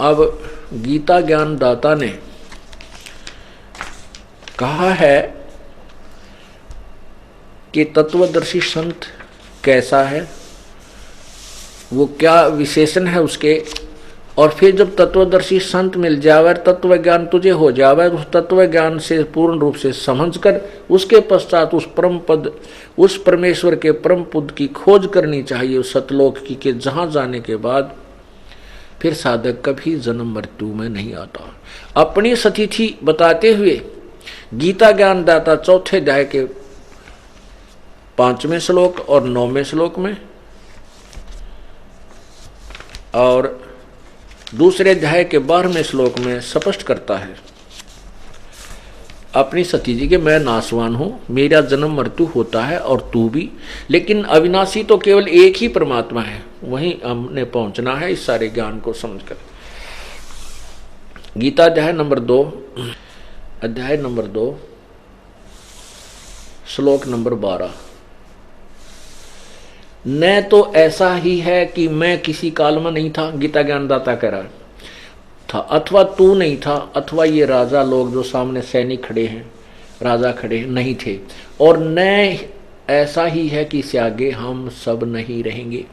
अब गीता ज्ञान दाता ने कहा है कि तत्वदर्शी संत कैसा है, वो क्या विशेषण है उसके, और फिर जब तत्वदर्शी संत मिल जावे, तत्व ज्ञान तुझे हो जावे, उस तत्व ज्ञान से पूर्ण रूप से समझकर उसके पश्चात उस परम पद, उस परमेश्वर के परम पद की खोज करनी चाहिए, उस सतलोक की, के जहां जाने के बाद फिर साधक कभी जन्म मृत्यु में नहीं आता। अपनी सतिथि बताते हुए गीता ज्ञान दाता चौथे अध्याय के 5वें श्लोक और 9वें श्लोक में और दूसरे अध्याय के 12वें श्लोक में स्पष्ट करता है अपनी सती जी के, मैं नाशवान हूं, मेरा जन्म मृत्यु होता है और तू भी, लेकिन अविनाशी तो केवल एक ही परमात्मा है, वहीं हमने पहुंचना है इस सारे ज्ञान को समझकर। गीता अध्याय नंबर 2 श्लोक नंबर 12। न तो ऐसा ही है कि मैं किसी काल में नहीं था, गीता ज्ञानदाता कह रहा था, अथवा तू नहीं था, अथवा ये राजा लोग जो सामने सैनिक खड़े हैं, राजा खड़े हैं, नहीं थे, और न ऐसा ही है कि इससे आगे हम सब नहीं रहेंगे।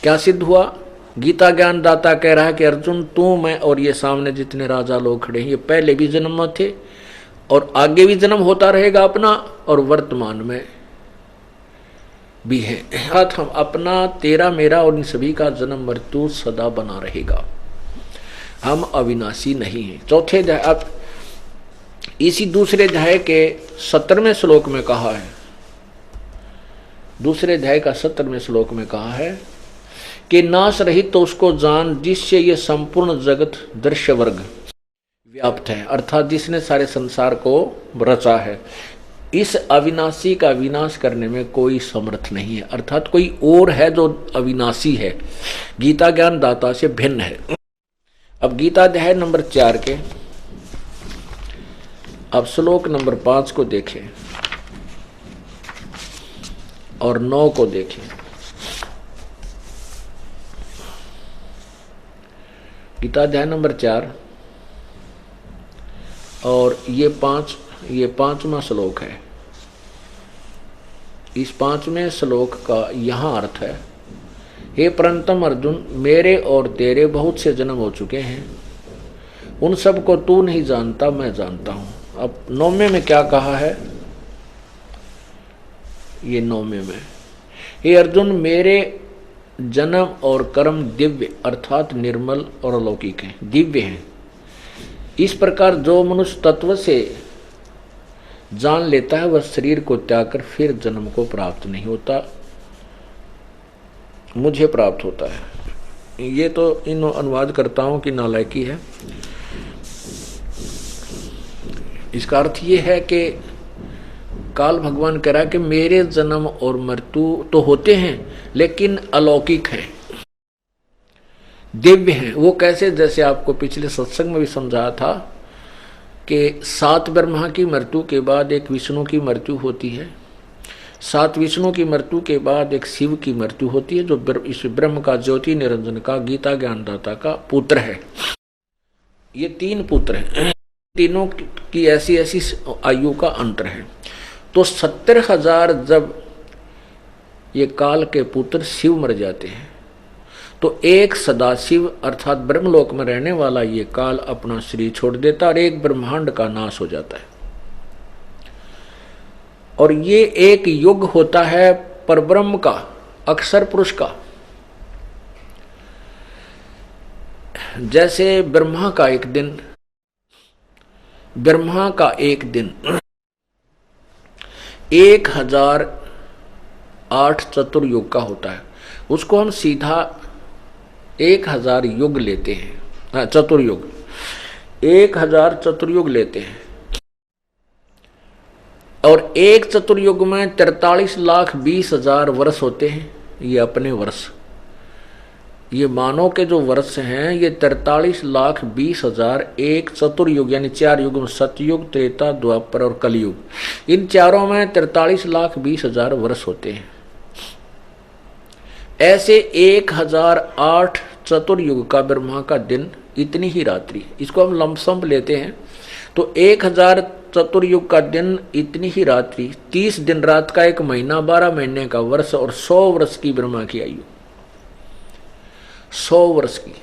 क्या सिद्ध हुआ? गीता ज्ञानदाता कह रहा है कि अर्जुन, तू, मैं और ये सामने जितने राजा लोग खड़े हैं, ये पहले भी जन्म में थे और आगे भी जन्म होता रहेगा अपना, और वर्तमान में भी है। हम अपना, तेरा, मेरा और इन सभी का जन्म मृत्यु सदा बना रहेगा, हम अविनाशी नहीं हैं। चौथे अध्याय, अब इसी दूसरे अध्याय के 17वें श्लोक में कहा है, दूसरे अध्याय का 17वें श्लोक में कहा है कि नाश रहित तो उसको जान जिससे ये संपूर्ण जगत दृश्य वर्ग व्याप्त है, अर्थात जिसने सारे संसार को रचा है। इस अविनाशी का विनाश करने में कोई समर्थ नहीं है, अर्थात कोई और है जो अविनाशी है, गीता ज्ञान दाता से भिन्न है। अब गीता अध्याय नंबर 4 के अब श्लोक नंबर 5 को देखें और 9 को देखें। गीता अध्याय नंबर 4 और ये 5वां श्लोक है। इस 5वें श्लोक का यहाँ अर्थ है, हे परंतम अर्जुन, मेरे और तेरे बहुत से जन्म हो चुके हैं, उन सब को तू नहीं जानता, मैं जानता हूं। अब 9वें में क्या कहा है? ये 9वें में, हे अर्जुन, मेरे जन्म और कर्म दिव्य अर्थात निर्मल और अलौकिक हैं, दिव्य हैं। इस प्रकार जो मनुष्य तत्व से जान लेता है वह शरीर को त्याग कर फिर जन्म को प्राप्त नहीं होता, मुझे प्राप्त होता है। ये तो इन अनुवादकर्ताओं की नालायकी है। इसका अर्थ ये है कि काल भगवान कह रहा है कि मेरे जन्म और मृत्यु तो होते हैं लेकिन अलौकिक हैं, दिव्य हैं। वो कैसे? जैसे आपको पिछले सत्संग में भी समझाया था कि 7 ब्रह्मा की मृत्यु के बाद एक विष्णु की मृत्यु होती है, 7 विष्णु की मृत्यु के बाद एक शिव की मृत्यु होती है, जो इस ब्रह्म का, ज्योति निरंजन का, गीता ज्ञानदाता का पुत्र है। ये 3 पुत्र हैं, तीनों की ऐसी ऐसी आयु का अंतर है। तो 70,000 जब ये काल के पुत्र शिव मर जाते हैं तो एक सदाशिव अर्थात ब्रह्मलोक में रहने वाला ये काल अपना शरीर छोड़ देता और एक ब्रह्मांड का नाश हो जाता है। और ये एक युग होता है परब्रह्म का, अक्षर पुरुष का। जैसे ब्रह्मा का एक दिन 1008 चतुर्युग का होता है, उसको हम सीधा 1000 युग लेते हैं, चतुर्युग 1000 चतुर्युग लेते हैं। और एक चतुर्युग में 43,20,000 वर्ष होते हैं। ये अपने वर्ष, ये मानव के जो वर्ष हैं ये 43,20,000 एक चतुर्युग यानी 4 युग में, सतयुग, त्रेता, द्वापर और कलयुग, इन चारों में 43,20,000 वर्ष होते हैं। ऐसे 1008 चतुर्युग का ब्रह्मा का दिन इतनी ही रात्रि, इसको हम लमसम लेते हैं तो 1000 चतुर्युग का दिन इतनी ही रात्रि, 30 दिन रात का एक महीना, 12 महीने का वर्ष और 100 वर्ष की ब्रह्मा की आयु, 100 वर्ष की।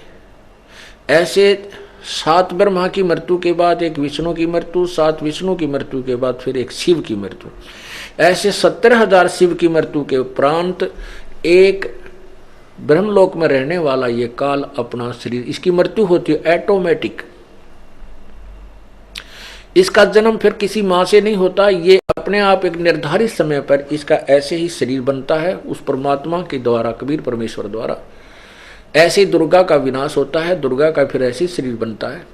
ऐसे 7 ब्रह्मा की मृत्यु के बाद एक विष्णु की मृत्यु, 7 विष्णु की मृत्यु के बाद फिर एक शिव की मृत्यु, ऐसे 70,000 शिव की मृत्यु के उपरांत एक ब्रह्मलोक में रहने वाला ये काल अपना शरीर, इसकी मृत्यु होती है ऑटोमेटिक। इसका जन्म फिर किसी माँ से नहीं होता, ये अपने आप एक निर्धारित समय पर इसका ऐसे ही शरीर बनता है उस परमात्मा के द्वारा, कबीर परमेश्वर द्वारा। ऐसे दुर्गा का विनाश होता है, दुर्गा का फिर ऐसे शरीर बनता है।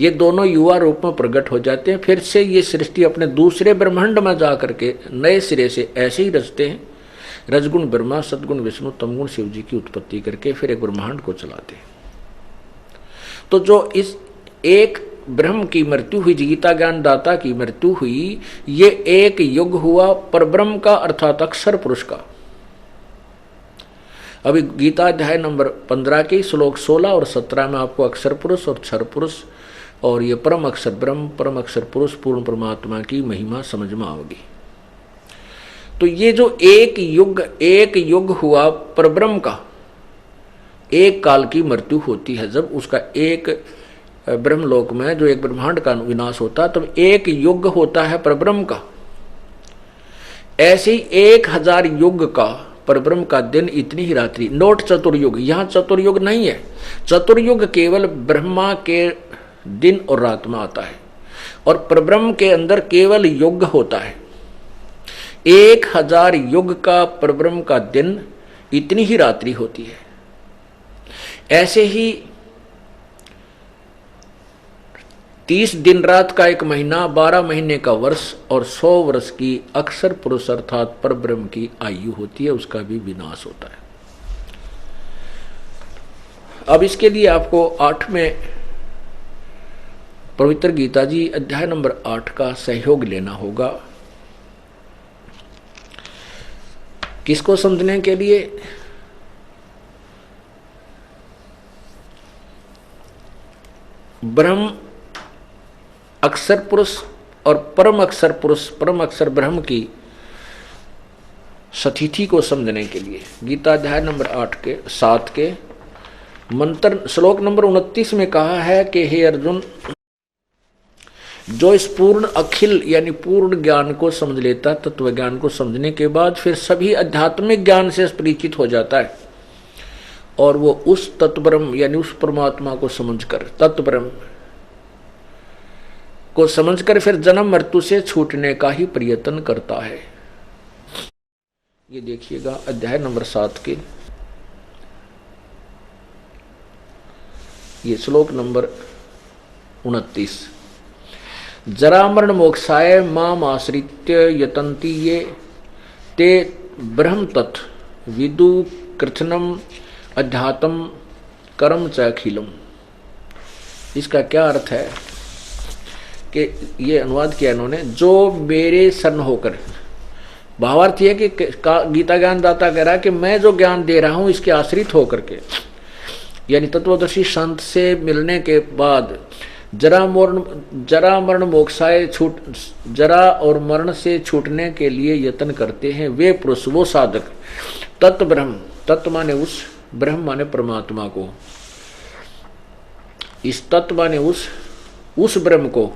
ये दोनों युवा रूप में प्रकट हो जाते हैं, फिर से ये सृष्टि अपने दूसरे ब्रह्मांड में जा करके नए सिरे से ऐसे ही रचते हैं। रजगुण ब्रह्मा, सदगुण विष्णु, तमगुण शिव जी की उत्पत्ति करके फिर एक ब्रह्मांड को चलाते हैं। तो जो इस एक ब्रह्म की मृत्यु हुई, गीता ज्ञान दाता की मृत्यु हुई, ये एक युग हुआ परब्रह्म का, अर्थात अक्षर पुरुष का। अभी गीता अध्याय नंबर 15 के श्लोक 16 और 17 में आपको अक्षर पुरुष और क्षर पुरुष और ये परम अक्षर ब्रह्म, परम अक्षर पुरुष, पूर्ण परमात्मा की महिमा समझ में आओगी। तो ये जो एक युग हुआ परब्रह्म का, एक काल की मृत्यु होती है जब उसका एक ब्रह्मलोक में जो एक ब्रह्मांड का विनाश होता, तब एक युग होता है परब्रह्म का। ऐसे ही 1000 युग का परब्रह्म का दिन इतनी ही रात्रि, नोट चतुर्युग, यहां चतुर्युग नहीं है। चतुर्युग केवल ब्रह्मा के दिन और रात में आता है और परब्रह्म के अंदर केवल युग होता है। 1000 युग का परब्रह्म का दिन इतनी ही रात्रि होती है। ऐसे ही 30 दिन रात का एक महीना, 12 महीने का वर्ष और 100 वर्ष की अक्षर पुरुष अर्थात परब्रह्म की आयु होती है, उसका भी विनाश होता है। अब इसके लिए आपको 8वें पवित्र गीता जी अध्याय नंबर 8 का सहयोग लेना होगा। किसको समझने के लिए? ब्रह्म अक्षर पुरुष और परम अक्षर पुरुष, परम अक्षर ब्रह्म की सतिथि को समझने के लिए गीता अध्याय नंबर 8 के 7 के मंत्र श्लोक नंबर 29 में कहा है कि हे अर्जुन, जो इस पूर्ण अखिल यानी पूर्ण ज्ञान को समझ लेता, तत्व ज्ञान को समझने के बाद फिर सभी आध्यात्मिक ज्ञान से परिचित हो जाता है और वो उस तत्ब्रह्म यानी उस परमात्मा को समझकर, तत्ब्रह्म को समझकर फिर जन्म मृत्यु से छूटने का ही प्रयत्न करता है। ये देखिएगा अध्याय नंबर 7 के ये श्लोक नंबर 29। जरा मरण मोक्षाय माम आश्रित्य यतन्ति ये ते ब्रह्म तत् विदु कृत्नम अध्यात्म कर्म च अखिलम। इसका क्या अर्थ है कि ये अनुवाद किया इन्होंने, जो मेरे शरण होकर, भावार्थ ये कि गीता ज्ञान दाता कह रहा है कि मैं जो ज्ञान दे रहा हूं इसके आश्रित होकर के, यानी तत्वदर्शी संत से मिलने के बाद जरा मरण मोक्षाय छूट, जरा और मरण से छूटने के लिए यत्न करते हैं वे पुरुष, वो साधक, तत्व ब्रह्म, तत्व माने उस, ब्रह्म माने परमात्मा को, इस तत्व माने उस ब्रह्म को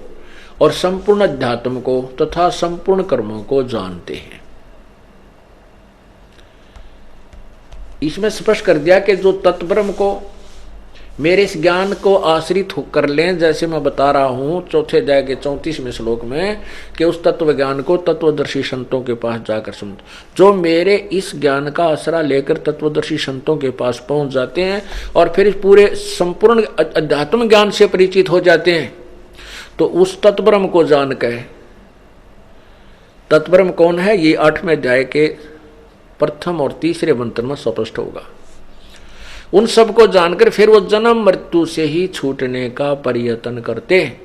और संपूर्ण अध्यात्म को तथा संपूर्ण कर्मों को जानते हैं। इसमें स्पष्ट कर दिया कि जो तत्ब्रह्म को मेरे इस ज्ञान को आश्रित कर लें, जैसे मैं बता रहा हूं चौथे अध्याय के 34वें श्लोक में कि उस तत्व ज्ञान को तत्वदर्शी संतों के पास जाकर समझ, जो मेरे इस ज्ञान का आसरा लेकर तत्वदर्शी संतों के पास पहुंच जाते हैं और फिर पूरे संपूर्ण अध्यात्म ज्ञान से परिचित हो जाते हैं, तो उस तत्ब्रह्म को जान के, तत्ब्रह्म कौन है ये 8वें अध्याय के प्रथम और तीसरे मंत्र में स्पष्ट होगा। उन सब को जानकर फिर वो जन्म मृत्यु से ही छूटने का प्रयत्न करते हैं,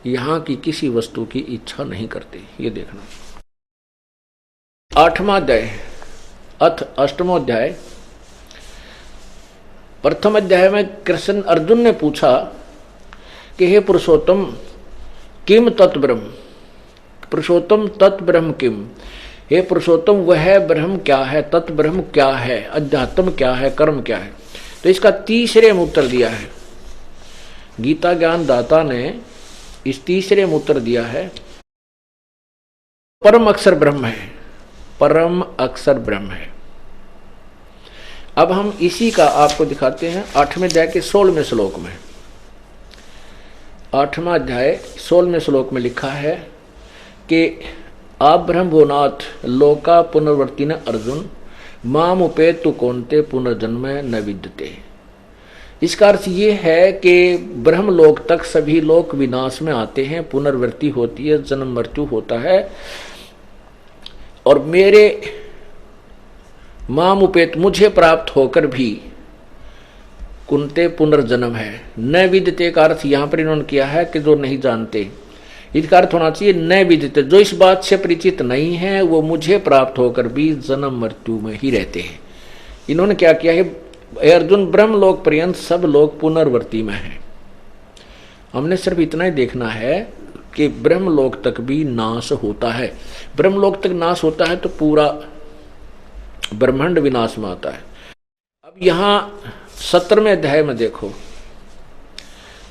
यहां की किसी वस्तु की इच्छा नहीं करते। ये देखना 8वां अध्याय अथ 8वां अध्याय प्रथम अध्याय में कृष्ण अर्जुन ने पूछा कि हे पुरुषोत्तम किम तत्ब्रह्म, पुरुषोत्तम तत्ब्रह्म किम, हे पुरुषोत्तम वह ब्रह्म क्या है, तत्ब्रह्म क्या है, अध्यात्म क्या है, कर्म क्या है। तो इसका तीसरे में उत्तर दिया है गीता ज्ञान दाता ने। इस तीसरे में उत्तर दिया है परम अक्षर ब्रह्म है, परम अक्षर ब्रह्म है। अब हम इसी का आपको दिखाते हैं 8वें अध्याय के 16वें श्लोक में। 8वां अध्याय 16वें श्लोक में लिखा है कि आप ब्रह्म भुवनाथ लोका पुनर्वर्ती न अर्जुन माम उपेतु कौनते पुनर्जन्म न विद्यते। इसका अर्थ ये है कि ब्रह्मलोक तक सभी लोग विनाश में आते हैं, पुनर्वृत्ति होती है, जन्म मृत्यु होता है, और मेरे माम उपेत मुझे प्राप्त होकर भी कुंते पुनर्जन्म है। न विद्यते का अर्थ यहां पर इन्होंने किया है कि जो नहीं जानते, इसका अर्थ होना चाहिए न विदित, जो इस बात से परिचित नहीं है वो मुझे प्राप्त होकर भी जन्म मृत्यु में ही रहते हैं। इन्होंने क्या किया है, अर्जुन ब्रह्मलोक पर्यंत सब लोग पुनर्वर्ती में हैं। हमने सिर्फ इतना ही देखना है कि ब्रह्मलोक तक भी नाश होता है। ब्रह्मलोक तक नाश होता है तो पूरा ब्रह्मांड विनाश में आता है। अब यहां 17वें अध्याय में देखो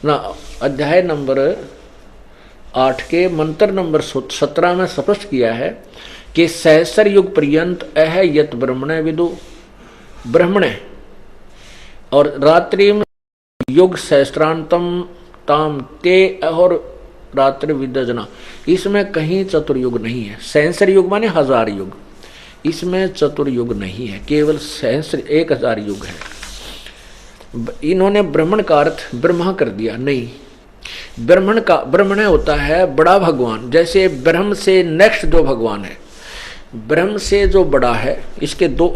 ना, अध्याय नंबर 8 के मंत्र नंबर 17 में स्पष्ट किया है कि सहस्र युग पर्यंत अह यत ब्रह्मणे विदु ब्रह्मणे, और रात्रि में युग सहस्त्रांतम ताम ते और रात्रि विद्यजना। इसमें कहीं चतुर्युग नहीं है। सहस्र युग माने 1000 युग, इसमें चतुर्युग नहीं है, केवल सहस्र 1000 युग है। इन्होंने ब्राह्मण का अर्थ ब्रह्मा कर दिया, नहीं, ब्रह्मण होता है बड़ा भगवान। जैसे ब्रह्म से नेक्स्ट जो भगवान है, ब्रह्म से जो बड़ा है, इसके दो,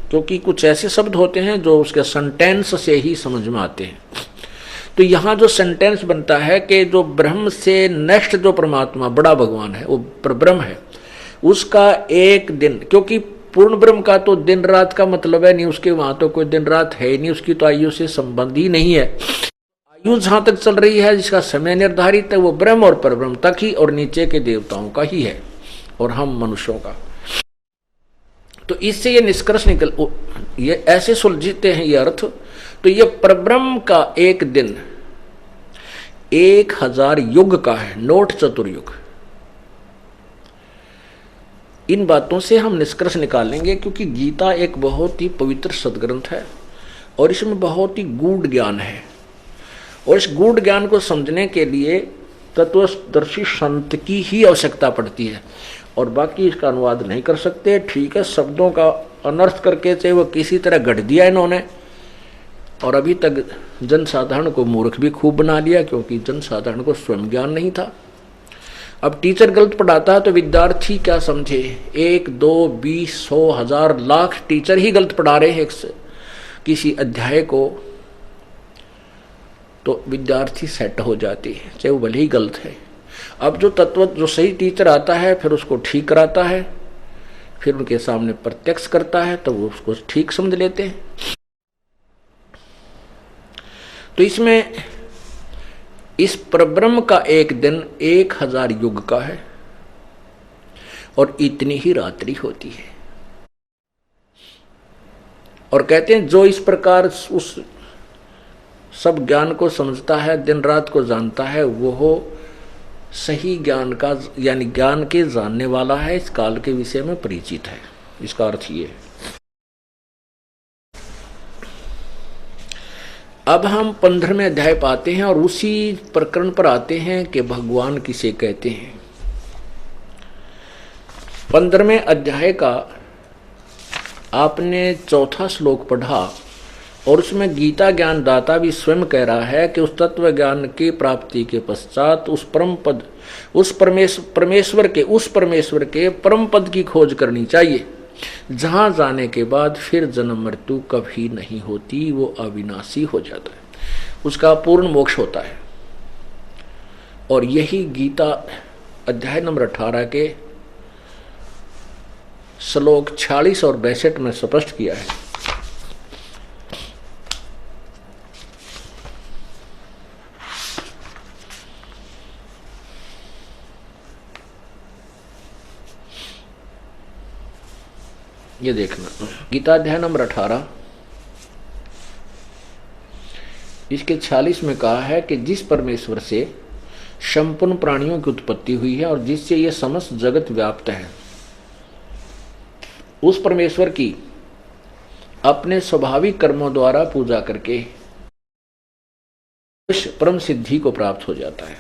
क्योंकि कुछ ऐसे शब्द होते हैं जो उसके सेंटेंस से ही समझ में आते हैं। तो यहाँ जो सेंटेंस बनता है कि जो ब्रह्म से नेक्स्ट जो परमात्मा बड़ा भगवान है वो ब्रह्म है, उसका एक दिन, क्योंकि पूर्ण ब्रह्म का तो दिन रात का मतलब है नहीं, उसके वहां तो कोई दिन रात है नहीं, उसकी तो आयु से संबंध ही नहीं है। आयु जहां तक चल रही है, जिसका समय निर्धारित है, वो ब्रह्म और परब्रह्म तक ही और नीचे के देवताओं का ही है और हम मनुष्यों का। तो इससे ये निष्कर्ष निकल, ये ऐसे सुलझते हैं ये अर्थ। तो ये परब्रह्म का एक दिन 1000 युग का है, नोट चतुर्युग। इन बातों से हम निष्कर्ष निकालेंगे, क्योंकि गीता एक बहुत ही पवित्र सदग्रंथ है और इसमें बहुत ही गूढ़ ज्ञान है, और इस गूढ़ ज्ञान को समझने के लिए तत्वदर्शी संत की ही आवश्यकता पड़ती है, और बाकी इसका अनुवाद नहीं कर सकते। ठीक है, शब्दों का अनर्थ करके चाहे वो किसी तरह गढ़ दिया इन्होंने, और अभी तक जनसाधारण को मूर्ख भी खूब बना लिया, क्योंकि जनसाधारण को स्वयं ज्ञान नहीं था। अब टीचर गलत पढ़ाता है तो विद्यार्थी क्या समझे, 1, 2, 20, 100, 1000, लाख टीचर ही गलत पढ़ा रहे हैं किसी अध्याय को, तो विद्यार्थी सेट हो जाती है, चाहे वो भले ही गलत है। अब जो सही टीचर आता है फिर उसको ठीक कराता है, फिर उनके सामने प्रत्यक्ष करता है तो वो उसको ठीक समझ लेते हैं। तो इसमें इस परब्रह्म का एक दिन 1000 युग का है और इतनी ही रात्रि होती है। और कहते हैं जो इस प्रकार उस सब ज्ञान को समझता है, दिन रात को जानता है, वो सही ज्ञान का यानी ज्ञान के जानने वाला है, इस काल के विषय में परिचित है। इसका अर्थ ये है। अब हम 15वें अध्याय पाते हैं और उसी प्रकरण पर आते हैं कि भगवान किसे कहते हैं। 15वें अध्याय का आपने 4था श्लोक पढ़ा और उसमें गीता ज्ञान दाता भी स्वयं कह रहा है कि उस तत्व ज्ञान की प्राप्ति के पश्चात उस परम पद, उस परमेश्वर के परम पद की खोज करनी चाहिए, जहां जाने के बाद फिर जन्म मृत्यु कभी नहीं होती, वो अविनाशी हो जाता है, उसका पूर्ण मोक्ष होता है। और यही गीता अध्याय नंबर 18 के श्लोक 46 और 62 में स्पष्ट किया है। ये देखना गीता अध्याय नंबर 18 इसके 46 में कहा है कि जिस परमेश्वर से संपूर्ण प्राणियों की उत्पत्ति हुई है और जिससे यह समस्त जगत व्याप्त है, उस परमेश्वर की अपने स्वाभाविक कर्मों द्वारा पूजा करके उस परम सिद्धि को प्राप्त हो जाता है।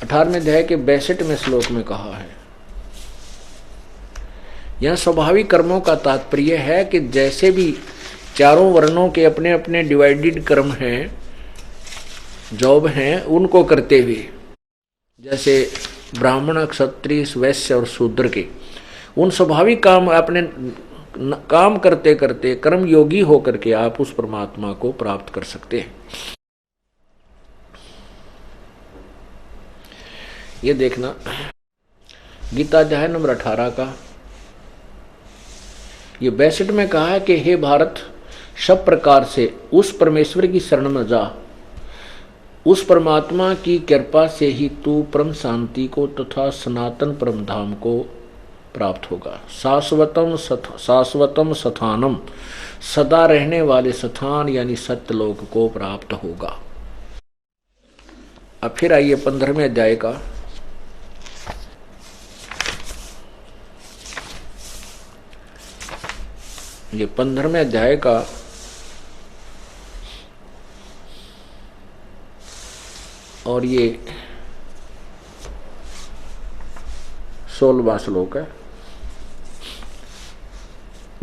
18वें अध्याय के 62वें श्लोक में कहा है, यह स्वाभाविक कर्मों का तात्पर्य है कि जैसे भी चारों वर्णों के अपने अपने डिवाइडेड कर्म हैं, जॉब हैं, उनको करते हुए, जैसे ब्राह्मण, क्षत्रिय, वैश्य और शूद्र के उन स्वाभाविक काम अपने काम करते करते कर्म योगी होकर के आप उस परमात्मा को प्राप्त कर सकते हैं। ये देखना गीता अध्याय नंबर 18 का ये 62 में कहा है कि हे भारत, सब प्रकार से उस परमेश्वर की शरण में जा, उस परमात्मा की कृपा से ही तू परम शांति को तथा सनातन परम धाम को प्राप्त होगा। शाश्वतम स्थानम, सदा रहने वाले स्थान यानी सत्यलोक को प्राप्त होगा। अब फिर आइए 15वें अध्याय का ये 15वें अध्याय का और ये 16वां श्लोक है।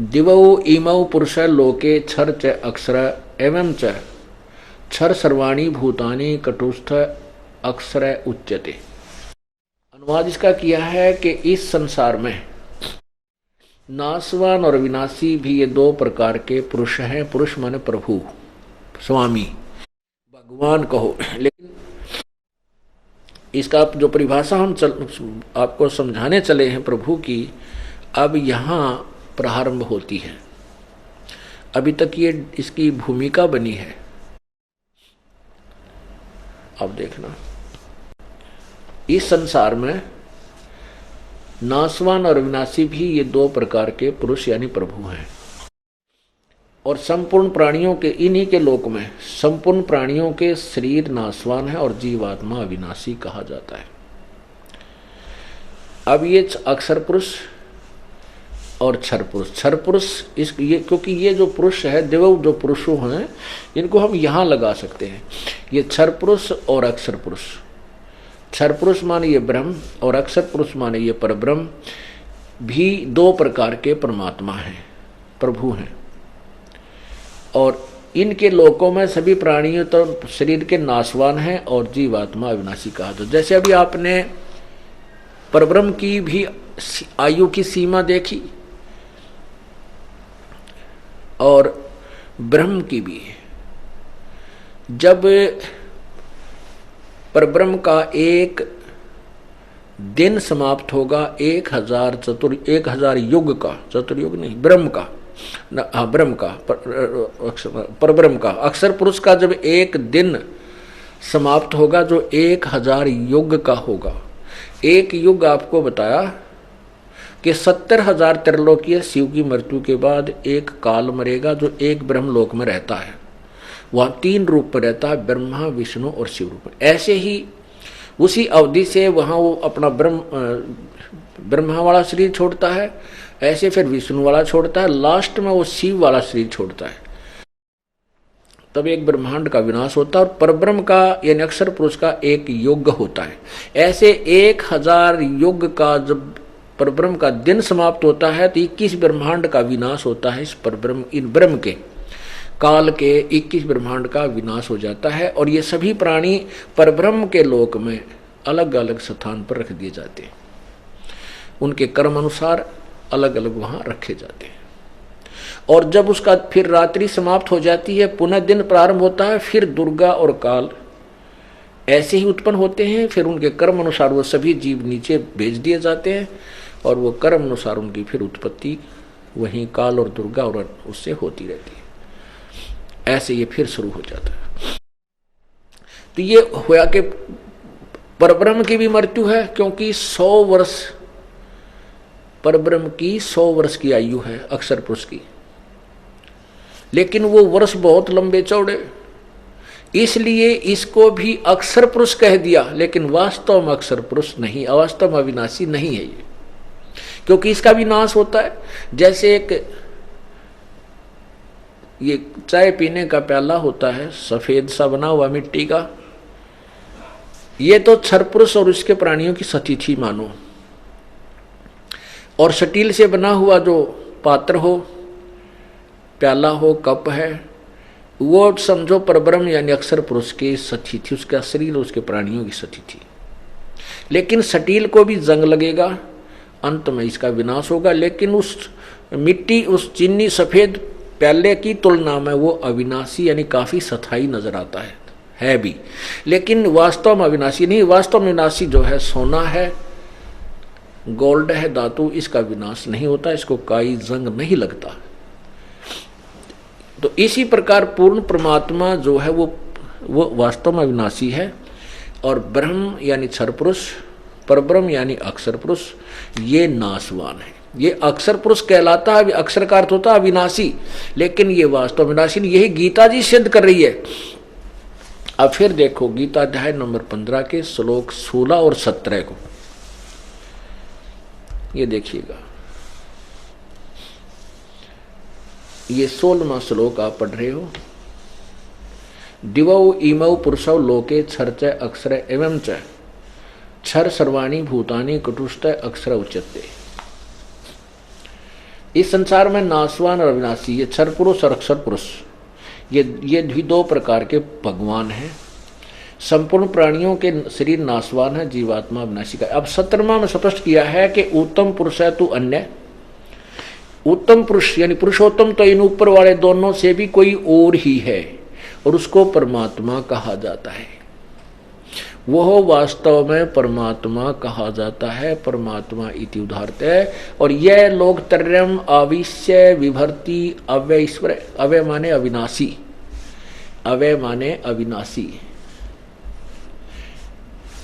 दिवौ इमौ पुरुष लोके क्षर च अक्षर एवं च क्षर सर्वाणी भूतानि कटुस्थ अक्षर उच्यते। अनुवाद इसका किया है कि इस संसार में नाशवान और विनाशी भी ये दो प्रकार के पुरुष हैं। पुरुष माने प्रभु, स्वामी, भगवान कहो, लेकिन इसका जो परिभाषा हम आपको समझाने चले हैं प्रभु की, अब यहाँ प्रारंभ होती है। अभी तक ये इसकी भूमिका बनी है। अब देखना, इस संसार में नाशवान और विनाशी भी ये दो प्रकार के पुरुष यानी प्रभु हैं। और संपूर्ण प्राणियों के इन्हीं के लोक में संपूर्ण प्राणियों के शरीर नाशवान है और जीवात्मा अविनाशी कहा जाता है। अब ये अक्षर पुरुष और क्षर पुरुष, क्षर पुरुष ये क्योंकि ये जो पुरुष है, देव जो पुरुषों हैं, इनको हम यहाँ लगा सकते हैं। ये क्षर पुरुष और अक्षर पुरुष, क्षर पुरुष माने ये ब्रह्म और अक्षर पुरुष माने ये परब्रह्म, भी दो प्रकार के परमात्मा हैं, प्रभु हैं। और इनके लोकों में सभी प्राणियों तो शरीर के नाशवान हैं और जीवात्मा अविनाशी कहा। तो जैसे अभी आपने परब्रह्म की भी आयु की सीमा देखी और ब्रह्म की भी। जब परब्रह्म का एक दिन समाप्त होगा 1000 युग का, चतुर्युग नहीं, ब्रह्म का, हाँ ब्रह्म का, परब्रह्म का, अक्षर पुरुष का जब एक दिन समाप्त होगा जो 1000 युग का होगा। एक युग आपको बताया कि 70,000 त्रिलोकीय शिव की मृत्यु के बाद एक काल मरेगा जो एक ब्रह्मलोक में रहता है। वह 3 रूप में रहता है, ब्रह्मा, विष्णु और शिव रूप में। ऐसे ही उसी अवधि से वहाँ वो अपना ब्रह्मा वाला शरीर छोड़ता है, ऐसे फिर विष्णु वाला छोड़ता है, लास्ट में वो शिव वाला शरीर छोड़ता है। तब एक ब्रह्मांड का विनाश होता है और परब्रह्म का यानी अक्षर पुरुष का एक युग होता है। ऐसे 1000 युग का जब परब्रह्म का दिन समाप्त होता है तो 21 ब्रह्मांड का विनाश होता है। इस परब्रह्म, इन ब्रह्म के काल के 21 ब्रह्मांड का विनाश हो जाता है। और ये सभी प्राणी परब्रह्म के लोक में अलग अलग स्थान पर रख दिए जाते हैं, उनके कर्म अनुसार अलग अलग वहाँ रखे जाते हैं। और जब उसका फिर रात्रि समाप्त हो जाती है, पुनः दिन प्रारंभ होता है, फिर दुर्गा और काल ऐसे ही उत्पन्न होते हैं। फिर उनके कर्म अनुसार वो सभी जीव नीचे भेज दिए जाते हैं और वो कर्म अनुसार उनकी फिर उत्पत्ति वहीं काल और दुर्गा और उससे होती रहती है। ऐसे ये फिर शुरू हो जाता है। तो ये हुआ कि परब्रह्म की भी मृत्यु है, क्योंकि 100 वर्ष परब्रह्म की 100 वर्ष की आयु है अक्षर पुरुष की, लेकिन वो वर्ष बहुत लंबे चौड़े, इसलिए इसको भी अक्षर पुरुष कह दिया, लेकिन वास्तव में अक्षर पुरुष नहीं, वास्तव में अविनाशी नहीं है ये, क्योंकि इसका भी नाश होता है। जैसे एक ये चाय पीने का प्याला होता है सफेद सा बना हुआ मिट्टी का, ये तो क्षर पुरुष और उसके प्राणियों की सती थी मानो, और स्टील से बना हुआ जो पात्र हो, प्याला हो, कप है, वो समझो परब्रह्म यानी अक्षर पुरुष की सती थी, उसका शरीर उसके प्राणियों की सती थी। लेकिन स्टील को भी जंग लगेगा, अंत में इसका विनाश होगा, लेकिन उस मिट्टी, उस चीनी सफेद प्याले की तुलना में वो अविनाशी यानी काफी स्थायी नजर आता है भी, लेकिन वास्तव में अविनाशी नहीं। वास्तव में विनाशी जो है सोना है, गोल्ड है, धातु, इसका विनाश नहीं होता, इसको कोई जंग नहीं लगता। तो इसी प्रकार पूर्ण परमात्मा जो है वो वास्तव में अविनाशी है, और ब्रह्म यानी क्षर पुरुष, परब्रह्म यानी अक्षर पुरुष, ये नाशवान है। ये अक्षर पुरुष कहलाता है, अक्षर का अर्थ होता है अविनाशी, लेकिन ये वास्तव विनाशी नहीं। यही गीता जी सिद्ध कर रही है। अब फिर देखो गीता अध्याय नंबर 15 के श्लोक 16 और 17 को, ये देखिएगा, ये 16वां श्लोक आप पढ़ रहे हो। दिवौ इमौ पुरुषौ लोके क्षर अक्षर एवं च क्षर सर्वाणी भूतानि कटुष्ट अक्षर उच्यते। इस संसार में नाशवान और अविनाशी, ये क्षर पुरुष और अक्षर पुरुष, ये भी दो प्रकार के भगवान हैं। संपूर्ण प्राणियों के शरीर नाशवान है, जीवात्मा अविनाशी का। अब 17वां में स्पष्ट किया है कि उत्तम पुरुष है तू अन्य। उत्तम पुरुष यानी पुरुषोत्तम तो इन ऊपर वाले दोनों से भी कोई और ही है, और उसको परमात्मा कहा जाता है। वह वास्तव में परमात्मा कहा जाता है, परमात्मा इति उदाहरते है। और यह लोग त्रयम् अविश्य विभर्ति अव्यय ईश्वर, अव्यय माने अविनाशी, अव्यय माने अविनाशी,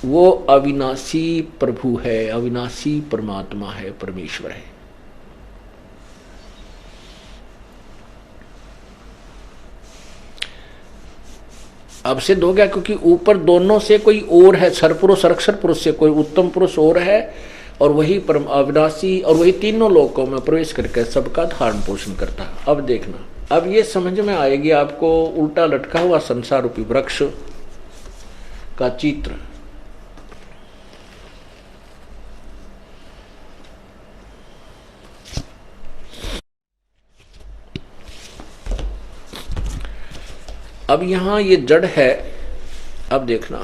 वो अविनाशी प्रभु है, अविनाशी परमात्मा है, परमेश्वर है। अब सिद्ध हो गया, क्योंकि ऊपर दोनों से कोई और है, क्षर पुरुष और अक्षर पुरुष से कोई उत्तम पुरुष और है, और वही परम अविनाशी, और वही तीनों लोकों में प्रवेश करके सबका धारण पोषण करता है। अब देखना, अब ये समझ में आएगी आपको उल्टा लटका हुआ संसार रूपी वृक्ष का चित्र। अब यहां ये जड़ है। अब देखना,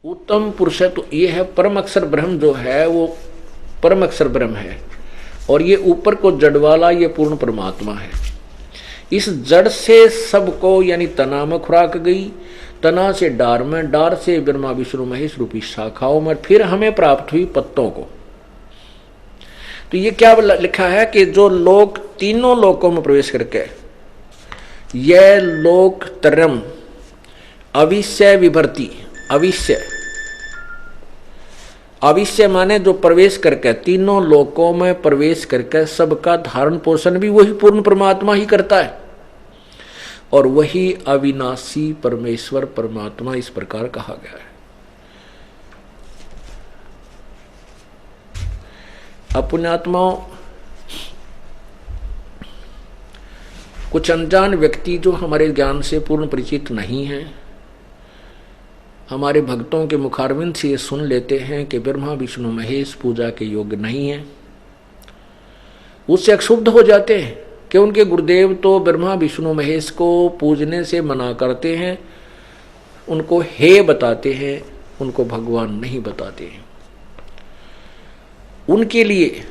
उत्तम पुरुष है तो ये है परम अक्षर ब्रह्म, जो है वो परम अक्षर ब्रह्म है, और ये ऊपर को जड़ वाला ये पूर्ण परमात्मा है। इस जड़ से सबको यानी तना में खुराक गई, तना से डार में, डार से ब्रह्मा विष्णु महेश रूपी शाखाओं में, फिर हमें प्राप्त हुई पत्तों को। तो ये क्या लिखा है कि जो लोग तीनों लोकों में प्रवेश करके, यह लोक त्रयम् अविश्य विभर्ति, अविश्य, अविश्य माने जो प्रवेश करके, तीनों लोकों में प्रवेश करके सबका धारण पोषण भी वही पूर्ण परमात्मा ही करता है, और वही अविनाशी परमेश्वर परमात्मा इस प्रकार कहा गया है। अपुण्यात्माओं, कुछ अनजान व्यक्ति जो हमारे ज्ञान से पूर्ण परिचित नहीं हैं, हमारे भक्तों के मुखारविंद से ये सुन लेते हैं कि ब्रह्मा विष्णु महेश पूजा के योग्य नहीं है, उससे अक्षुब्ध हो जाते हैं कि उनके गुरुदेव तो ब्रह्मा विष्णु महेश को पूजने से मना करते हैं, उनको हे बताते हैं, उनको भगवान नहीं बताते हैं। उनके लिए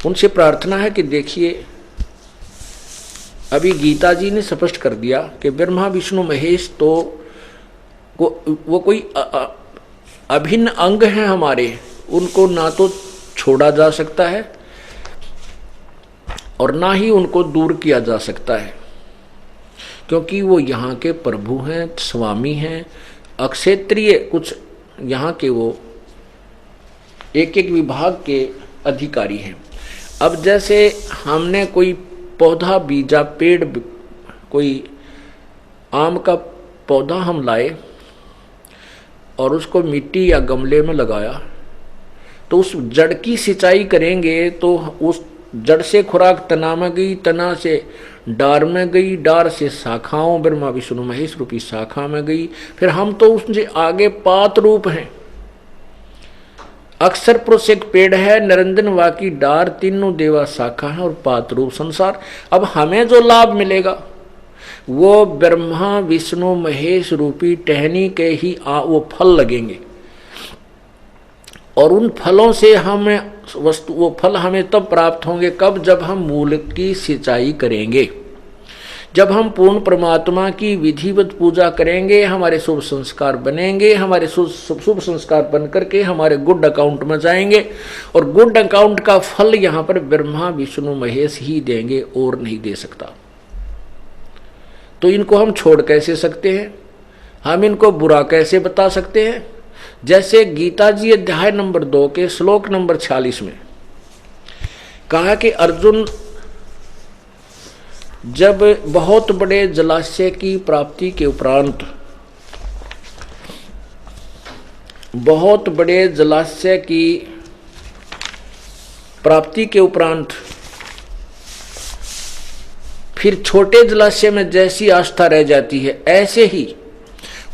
उनसे प्रार्थना है कि देखिए, अभी गीता जी ने स्पष्ट कर दिया कि ब्रह्मा विष्णु महेश तो वो कोई अभिन्न अंग हैं हमारे, उनको ना तो छोड़ा जा सकता है और ना ही उनको दूर किया जा सकता है, क्योंकि वो यहाँ के प्रभु हैं, स्वामी हैं, अक्षेत्रीय कुछ यहाँ के वो एक एक विभाग के अधिकारी हैं। अब जैसे हमने कोई पौधा बीजा, पेड़, कोई आम का पौधा हम लाए और उसको मिट्टी या गमले में लगाया, तो उस जड़ की सिंचाई करेंगे तो उस जड़ से खुराक तना में गई, तना से डार में गई, डार से शाखाओं ब्रह्मा विष्णु महेश रूपी शाखा में गई, फिर हम तो उससे आगे पात रूप हैं। अक्षर पुरुष एक पेड़ है, निरंजन वाकी डार, तीनों देवा शाखा है और पात रूप संसार। अब हमें जो लाभ मिलेगा वो ब्रह्मा विष्णु महेश रूपी टहनी के ही वो फल लगेंगे, और उन फलों से हमें वस्तु, वो फल हमें तब प्राप्त होंगे कब, जब हम मूल की सिंचाई करेंगे, जब हम पूर्ण परमात्मा की विधिवत पूजा करेंगे, हमारे शुभ संस्कार बनेंगे, हमारे शुभ संस्कार बन करके हमारे गुड अकाउंट में जाएंगे, और गुड अकाउंट का फल यहाँ पर ब्रह्मा विष्णु महेश ही देंगे और नहीं दे सकता। तो इनको हम छोड़ कैसे सकते हैं, हम इनको बुरा कैसे बता सकते हैं। जैसे गीता जी अध्याय नंबर 2 के श्लोक नंबर 46 में कहा कि अर्जुन जब बहुत बड़े जलाशय की प्राप्ति के उपरांत, बहुत बड़े जलाशय की प्राप्ति के उपरांत फिर छोटे जलाशय में जैसी आस्था रह जाती है, ऐसे ही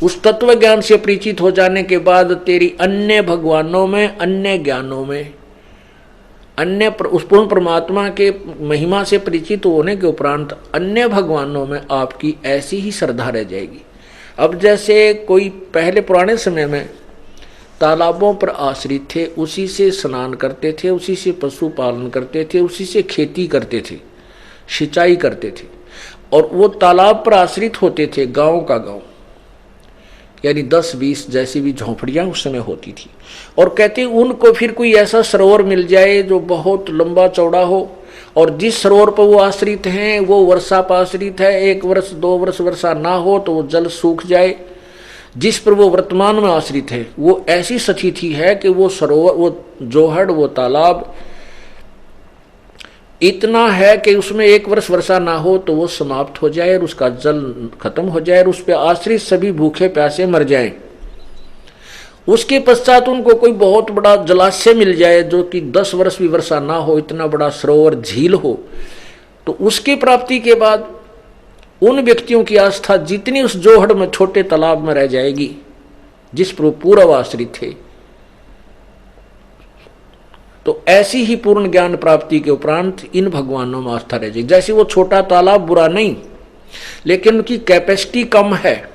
उस तत्व ज्ञान से परिचित हो जाने के बाद तेरी अन्य भगवानों में, अन्य ज्ञानों में, अन्य उस पूर्ण परमात्मा के महिमा से परिचित होने के उपरांत अन्य भगवानों में आपकी ऐसी ही श्रद्धा रह जाएगी। अब जैसे कोई पहले पुराने समय में तालाबों पर आश्रित थे, उसी से स्नान करते थे, उसी से पशु पालन करते थे, उसी से खेती करते थे, सिंचाई करते थे, और वो तालाब पर आश्रित होते थे, गांव का गांव, यानी 10-20 जैसी भी झोंपड़ियां उस समय होती थी। और कहते उनको फिर कोई ऐसा सरोवर मिल जाए जो बहुत लंबा चौड़ा हो, और जिस सरोवर पर वो आश्रित हैं वो वर्षा पर आश्रित है, 1 वर्ष 2 वर्ष वर्षा ना हो तो वो जल सूख जाए। जिस पर वो वर्तमान में आश्रित है वो ऐसी स्थिति है कि वो सरोवर, वो जोहड़, वो तालाब इतना है कि उसमें 1 वर्ष वर्षा ना हो तो वो समाप्त हो जाए और उसका जल खत्म हो जाए और उस पर आश्रित सभी भूखे प्यासे मर जाएं। उसके पश्चात उनको कोई बहुत बड़ा जलाशय मिल जाए जो कि 10 वर्ष भी वर्षा ना हो, इतना बड़ा सरोवर, झील हो, तो उसकी प्राप्ति के बाद उन व्यक्तियों की आस्था जितनी उस जोहड़ में, छोटे तालाब में रह जाएगी जिस पर वो पूर्व आश्रित थे। तो ऐसी ही पूर्ण ज्ञान प्राप्ति के उपरांत इन भगवानों में आस्था रह जाएगी। जैसे वो छोटा तालाब बुरा नहीं, लेकिन उनकी कैपेसिटी कम है,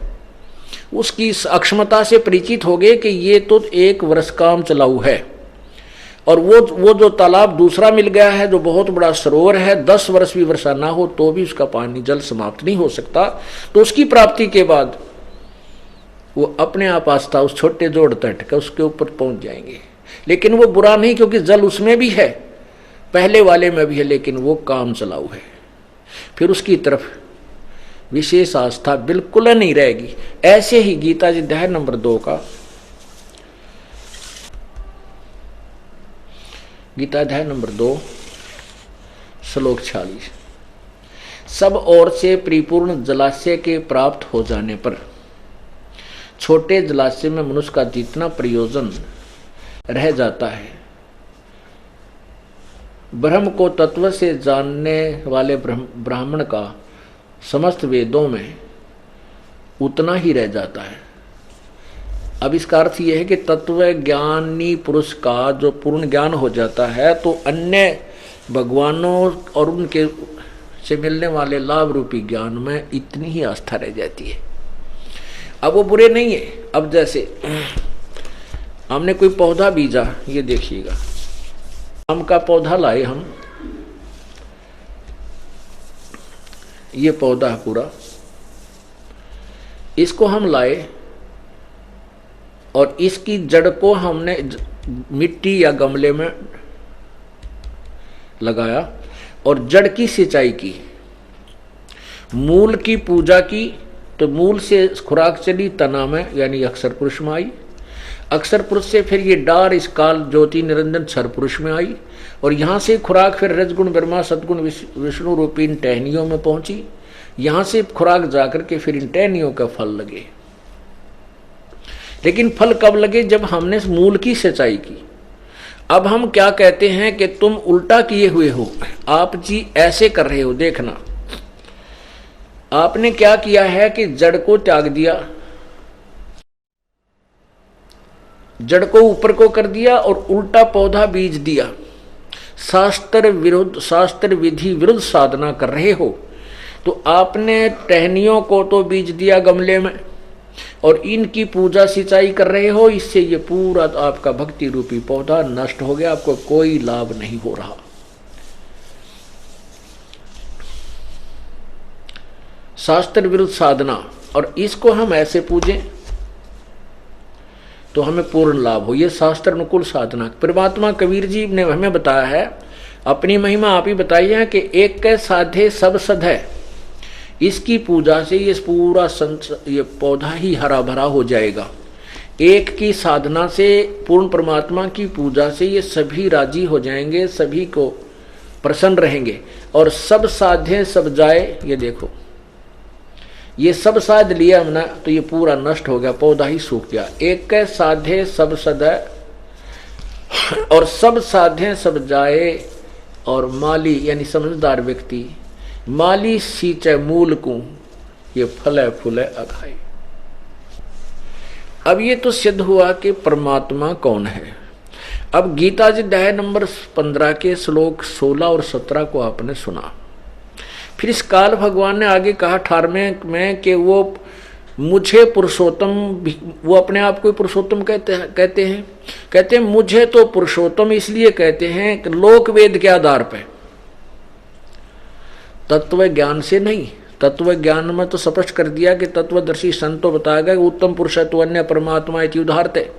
उसकी अक्षमता से परिचित हो गए कि ये तो 1 वर्ष काम चलाऊ है, और वो जो तालाब दूसरा मिल गया है जो बहुत बड़ा सरोवर है, 10 वर्ष भी वर्षा ना हो तो भी उसका पानी जल समाप्त नहीं हो सकता। तो उसकी प्राप्ति के बाद वो अपने आप आस्था उस छोटे जोड़ तट का उसके ऊपर पहुंच जाएंगे। लेकिन वो बुरा नहीं, क्योंकि जल उसमें भी है, पहले वाले में भी है, लेकिन वो काम चलाऊ है, फिर उसकी तरफ विशेष आस्था बिल्कुल नहीं रहेगी। ऐसे ही गीता जी अध्याय नंबर 2 का, गीता अध्याय नंबर 2 श्लोक 46, सब ओर से परिपूर्ण जलाशय के प्राप्त हो जाने पर छोटे जलाशय में मनुष्य का जितना प्रयोजन रह जाता है, ब्रह्म को तत्व से जानने वाले ब्राह्मण का समस्त वेदों में उतना ही रह जाता है। अब इसका अर्थ यह है कि तत्व ज्ञानी पुरुष का जो पूर्ण ज्ञान हो जाता है तो अन्य भगवानों और उनके से मिलने वाले लाभ रूपी ज्ञान में इतनी ही आस्था रह जाती है। अब वो बुरे नहीं है। अब जैसे हमने कोई पौधा बीजा, ये देखिएगा, आम का पौधा लाए हम, ये पौधा है पूरा, इसको हम लाए और इसकी जड़ को हमने मिट्टी या गमले में लगाया और जड़ की सिंचाई की, मूल की पूजा की, तो मूल से खुराक चली तना में, यानी अक्षर पुरुष में आई। अक्षर पुरुष से फिर ये डार इस काल ज्योति निरंजन क्षर पुरुष में आई, और यहाँ से खुराक फिर रजगुण ब्रह्मा सदगुण विष्णु रूपी इन टहनियों में पहुंची। यहाँ से खुराक जाकर के फिर इन टहनियों का फल लगे। लेकिन फल कब लगे? जब हमने मूल की सिंचाई की। अब हम क्या कहते हैं कि तुम उल्टा किए हुए हो, आप जी ऐसे कर रहे हो। देखना, आपने क्या किया है कि जड़ को त्याग दिया, जड़ को ऊपर को कर दिया और उल्टा पौधा बीज दिया। शास्त्र विरुद्ध, शास्त्र विधि विरुद्ध साधना कर रहे हो। तो आपने टहनियों को तो बीज दिया गमले में, और इनकी पूजा सिंचाई कर रहे हो। इससे ये पूरा आपका भक्ति रूपी पौधा नष्ट हो गया, आपको कोई लाभ नहीं हो रहा। शास्त्र विरुद्ध साधना, और इसको हम ऐसे पूजें तो हमें पूर्ण लाभ हो। ये शास्त्र अनुकूल साधना। परमात्मा कबीर जी ने हमें बताया है, अपनी महिमा आप ही बताई है कि एक के साधे सब सध है। इसकी पूजा से ये पूरा ये पौधा ही हरा भरा हो जाएगा। एक की साधना से, पूर्ण परमात्मा की पूजा से ये सभी राजी हो जाएंगे, सभी को प्रसन्न रहेंगे। और सब साधे सब जाए, ये देखो, ये सब साध लिया हमने तो ये पूरा नष्ट हो गया, पौधा ही सूख गया। एक के साधे सब सदै, और सब साधे सब जाए। और माली यानी समझदार व्यक्ति, माली सींचे मूल को, ये फले फूले अखाए। अब ये तो सिद्ध हुआ कि परमात्मा कौन है। अब गीता जी अध्याय नंबर 15 के श्लोक 16 और 17 को आपने सुना। फिर इस काल भगवान ने आगे कहा 18वें में कि वो मुझे पुरुषोत्तम, वो अपने आप को पुरुषोत्तम कहते हैं मुझे तो पुरुषोत्तम इसलिए कहते हैं कि लोक वेद के आधार पर, तत्व ज्ञान से नहीं। तत्व ज्ञान में तो स्पष्ट कर दिया कि तत्वदर्शी संतो बताया गया उत्तम पुरुषत्व अन्य परमात्मा इति उदाहरते।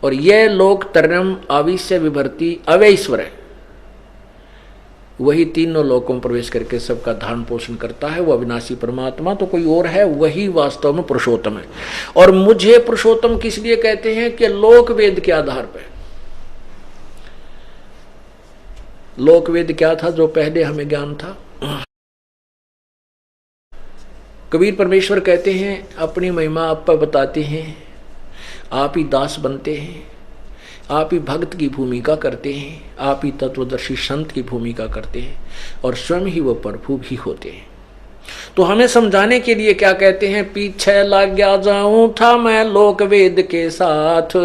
और यह लोक तरम आविश्य विभर्ति अवैश्वर है, वही तीनों लोकों में प्रवेश करके सबका धारण पोषण करता है। वो अविनाशी परमात्मा तो कोई और है, वही वास्तव में पुरुषोत्तम है। और मुझे पुरुषोत्तम किस लिए कहते हैं कि लोक वेद के आधार पर। लोक वेद क्या था जो पहले हमें ज्ञान था? कबीर परमेश्वर कहते हैं अपनी महिमा आप पर बताते हैं, आप ही दास बनते हैं, आप ही भक्त की भूमिका करते हैं, आप ही तत्वदर्शी संत की भूमिका करते हैं, और स्वयं ही वो प्रभु भी होते हैं। तो हमें समझाने के लिए क्या कहते हैं, पीछे लग गया जाऊं था मैं लोक वेद के साथ,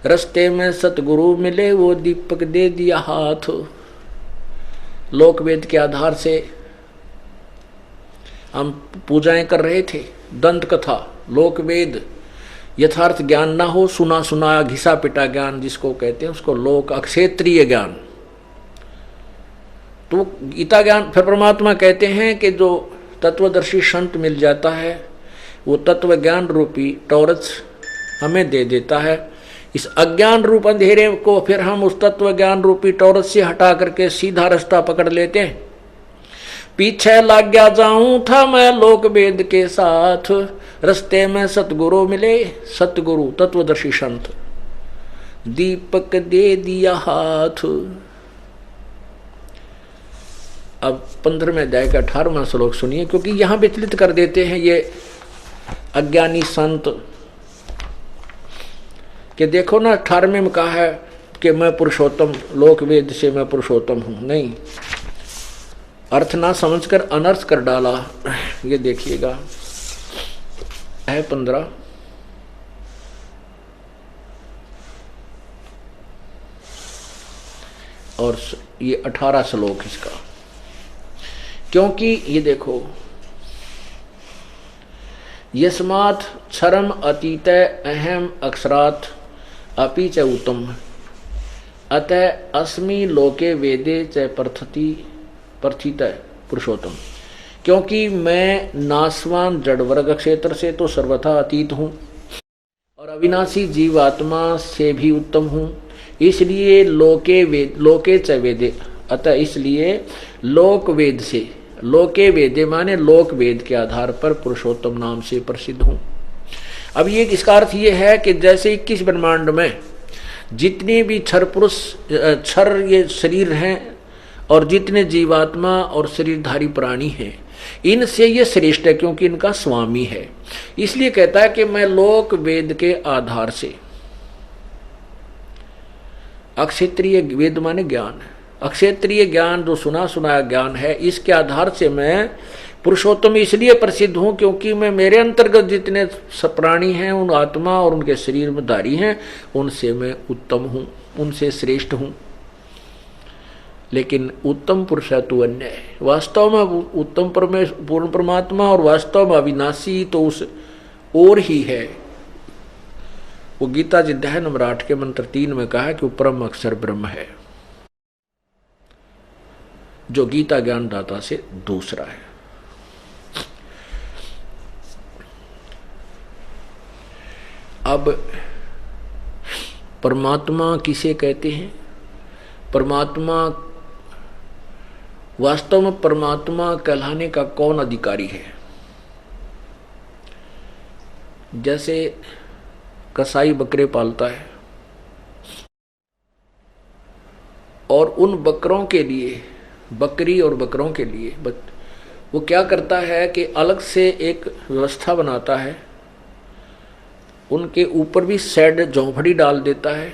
रस्ते में सतगुरु मिले वो दीपक दे दिया हाथ। लोक वेद के आधार से हम पूजाएं कर रहे थे, दंत कथा, लोक वेद, यथार्थ ज्ञान ना हो, सुना सुनाया घिसा पिटा ज्ञान जिसको कहते हैं, उसको लोक अक्षेत्रीय ज्ञान। तो गीता ज्ञान, फिर परमात्मा कहते हैं कि जो तत्वदर्शी संत मिल जाता है वो तत्व ज्ञान रूपी टॉर्च हमें दे देता है। इस अज्ञान रूप अंधेरे को फिर हम उस तत्व ज्ञान रूपी टॉर्च से हटा करके सीधा रास्ता पकड़ लेते हैं। पीछे लग गया जाऊं था मैं लोक वेद के साथ, रस्ते में सतगुरु मिले, सतगुरु तत्वदर्शी संत, दीपक दे दिया हाथ। अब 15वें अध्याय का 18वां श्लोक सुनिए, क्योंकि यहां विचलित कर देते हैं ये अज्ञानी संत कि देखो ना 18वें में कहा है कि मैं पुरुषोत्तम, लोक वेद से मैं पुरुषोत्तम हूं। नहीं, अर्थ ना समझकर अनर्थ कर डाला। ये देखिएगा है 15 और ये 18 श्लोक इसका। क्योंकि ये देखो, यस्मात् क्षरम अतीत अहम अक्षरात् अपि च उत्तम, अतः अस्मि लोके वेदे च प्रथित पुरुषोत्तम। क्योंकि मैं नासवान जड़ वर्ग क्षेत्र से तो सर्वथा अतीत हूँ और अविनाशी जीवात्मा से भी उत्तम हूँ, इसलिए लोके च वेदे, अतः इसलिए लोक वेद से, लोके वेदे माने लोक वेद के आधार पर पुरुषोत्तम नाम से प्रसिद्ध हूँ। अब ये इसका अर्थ ये है कि जैसे 21 ब्रह्मांड में जितने भी क्षर पुरुष क्षर ये शरीर हैं और जितने जीवात्मा और शरीरधारी प्राणी हैं, इनसे ये श्रेष्ठ है क्योंकि इनका स्वामी है। इसलिए कहता है कि मैं लोक वेद के आधार से, अक्षेत्रीय वेद माने ज्ञान, अक्षेत्रीय ज्ञान जो सुना सुनाया ज्ञान है, इसके आधार से मैं पुरुषोत्तम इसलिए प्रसिद्ध हूं क्योंकि मैं मेरे अंतर्गत जितने प्राणी हैं उन आत्मा और उनके शरीर में धारी हैं उनसे मैं उत्तम हूं, उनसे श्रेष्ठ हूं। लेकिन उत्तम पुरुष है तो अन्य है। वास्तव में उत्तम पूर्ण परमात्मा और वास्तव में अविनाशी तो उस और ही है। वो गीता जी अध्याय नंबर 8 के मंत्र 3 में कहा है कि वो परम अक्षर ब्रह्म है जो गीता ज्ञानदाता से दूसरा है। अब परमात्मा किसे कहते हैं? परमात्मा, वास्तव में परमात्मा कहलाने का कौन अधिकारी है? जैसे कसाई बकरे पालता है और उन बकरों के लिए, बकरी और बकरों के लिए वो क्या करता है कि अलग से एक व्यवस्था बनाता है, उनके ऊपर भी शेड झोंपड़ी डाल देता है,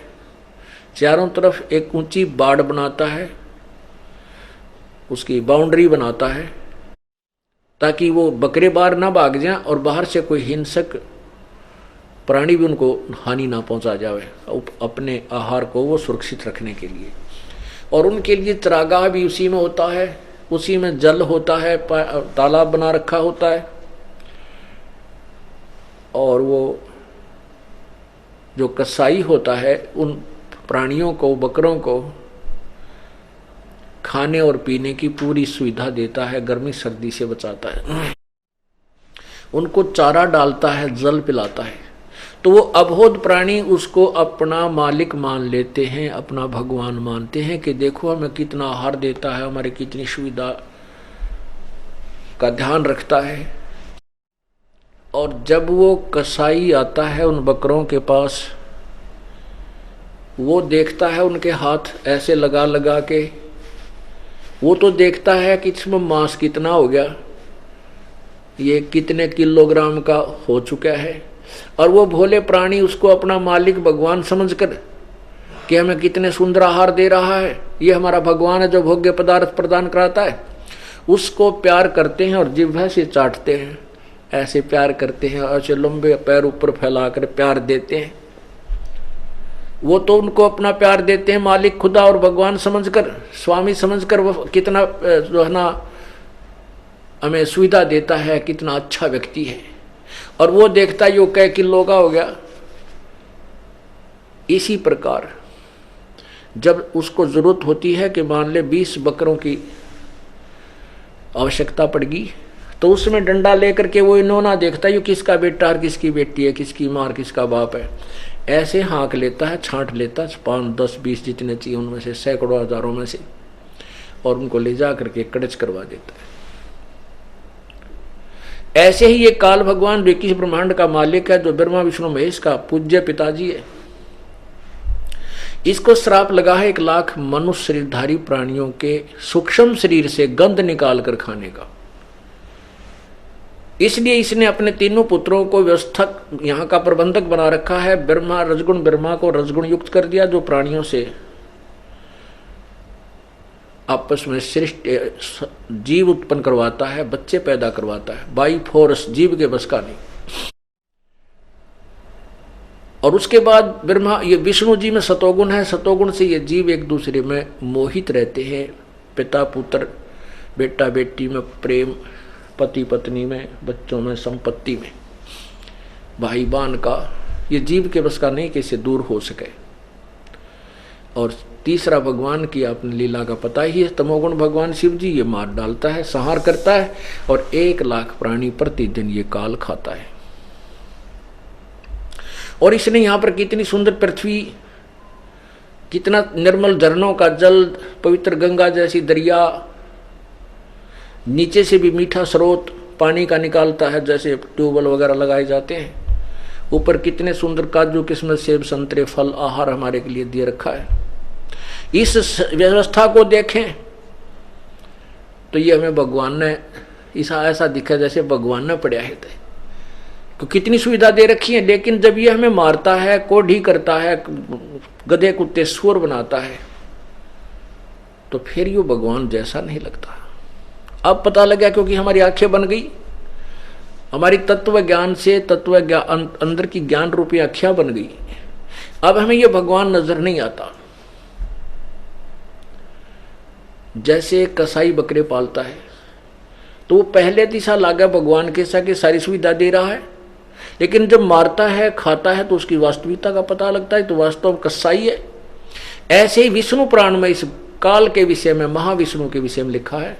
चारों तरफ एक ऊंची बाड़ बनाता है, उसकी बाउंड्री बनाता है ताकि वो बकरे बाहर ना भाग जाएं और बाहर से कोई हिंसक प्राणी भी उनको हानि ना पहुंचा जाए, अपने आहार को वो सुरक्षित रखने के लिए। और उनके लिए चरागाह भी उसी में होता है, उसी में जल होता है, तालाब बना रखा होता है। और वो जो कसाई होता है उन प्राणियों को, बकरों को खाने और पीने की पूरी सुविधा देता है, गर्मी सर्दी से बचाता है, उनको चारा डालता है, जल पिलाता है। तो वो अबोध प्राणी उसको अपना मालिक मान लेते हैं, अपना भगवान मानते हैं कि देखो हमें कितना आहार देता है, हमारी कितनी सुविधा का ध्यान रखता है। और जब वो कसाई आता है उन बकरों के पास, वो देखता है उनके हाथ ऐसे लगा लगा के, वो तो देखता है कि इसमें मांस कितना हो गया, ये कितने किलोग्राम का हो चुका है। और वो भोले प्राणी उसको अपना मालिक भगवान समझकर कि हमें कितने सुंदर आहार दे रहा है, ये हमारा भगवान है जो भोग्य पदार्थ प्रदान कराता है, उसको प्यार करते हैं और जिह्वा से चाटते हैं, ऐसे प्यार करते हैं, ऐसे लंबे पैर ऊपर फैलाकर प्यार देते हैं। वो तो उनको अपना प्यार देते हैं मालिक खुदा और भगवान समझकर, स्वामी समझकर, वो कितना जो है ना हमें सुविधा देता है, कितना अच्छा व्यक्ति है। और वो देखता है यो कै किलो का हो गया। इसी प्रकार जब उसको जरूरत होती है कि मान ले 20 बकरों की आवश्यकता पड़गी, तो उसमें डंडा लेकर के वो इन्होंने देखता है यो किसका बेटा और किसकी बेटी है, किसकी माँ और किसका बाप है, ऐसे हाँक लेता है, छांट लेता है 5, 10, 20 जितने चाहिए उनमें से, सैकड़ों हजारों में से, और उनको ले जा करके कड़च करवा देता है। ऐसे ही ये काल भगवान जो 21 ब्रह्मांड का मालिक है, जो ब्रह्मा विष्णु महेश का पूज्य पिताजी है, इसको श्राप लगा है 1 लाख मनुष्य शरीरधारी प्राणियों के सूक्ष्म शरीर से गंध निकाल कर खाने का। इसलिए इसने अपने तीनों पुत्रों को व्यवस्थक, यहाँ का प्रबंधक बना रखा है। ब्रह्मा, रजगुण ब्रह्मा को रजगुण युक्त कर दिया, जो प्राणियों से आपस में श्रेष्ठ जीव उत्पन्न करवाता है, बच्चे पैदा करवाता है, बाई फोर्स, जीव के बस का नहीं। और उसके बाद ब्रह्मा, ये विष्णु जी में सतोगुण है, सतोगुण से ये जीव एक दूसरे में मोहित रहते हैं, पिता पुत्र, बेटा बेटी में प्रेम, पति पत्नी में, बच्चों में, संपत्ति में, भाई बहन का, ये जीव के बस का नहीं कि इससे दूर हो सके। और तीसरा भगवान की आपने लीला का पता ही है, तमोगुण भगवान शिव जी, ये मार डालता है, संहार करता है, और 1 लाख प्राणी प्रतिदिन ये काल खाता है। और इसने यहाँ पर कितनी सुंदर पृथ्वी, कितना निर्मल झरनों का जल, पवित्र गंगा जैसी दरिया, नीचे से भी मीठा स्रोत पानी का निकालता है, जैसे ट्यूबवेल वगैरह लगाए जाते हैं, ऊपर कितने सुंदर काजू किस्मत सेब संतरे फल आहार हमारे के लिए दिए रखा है। इस व्यवस्था को देखें तो ये हमें भगवान ने ऐसा दिखा जैसे भगवान ने पड़ा है तो कितनी सुविधा दे रखी है। लेकिन जब ये हमें मारता है, कोढ़ी करता है, गधे कुत्ते सुअर बनाता है, तो फिर ये भगवान जैसा नहीं लगता। अब पता लगा क्योंकि हमारी आंखें बन गई, हमारी तत्व ज्ञान से तत्व ज्ञान अंदर की ज्ञान रूपी आंखें बन गई। अब हमें ये भगवान नजर नहीं आता। जैसे कसाई बकरे पालता है तो वो पहले दिशा लागा भगवान के साथ सारी सुविधा दे रहा है, लेकिन जब मारता है खाता है तो उसकी वास्तविकता का पता लगता है, तो वास्तव में कसाई है। ऐसे ही विष्णु पुराण में इस काल के विषय में, महाविष्णु के विषय में लिखा है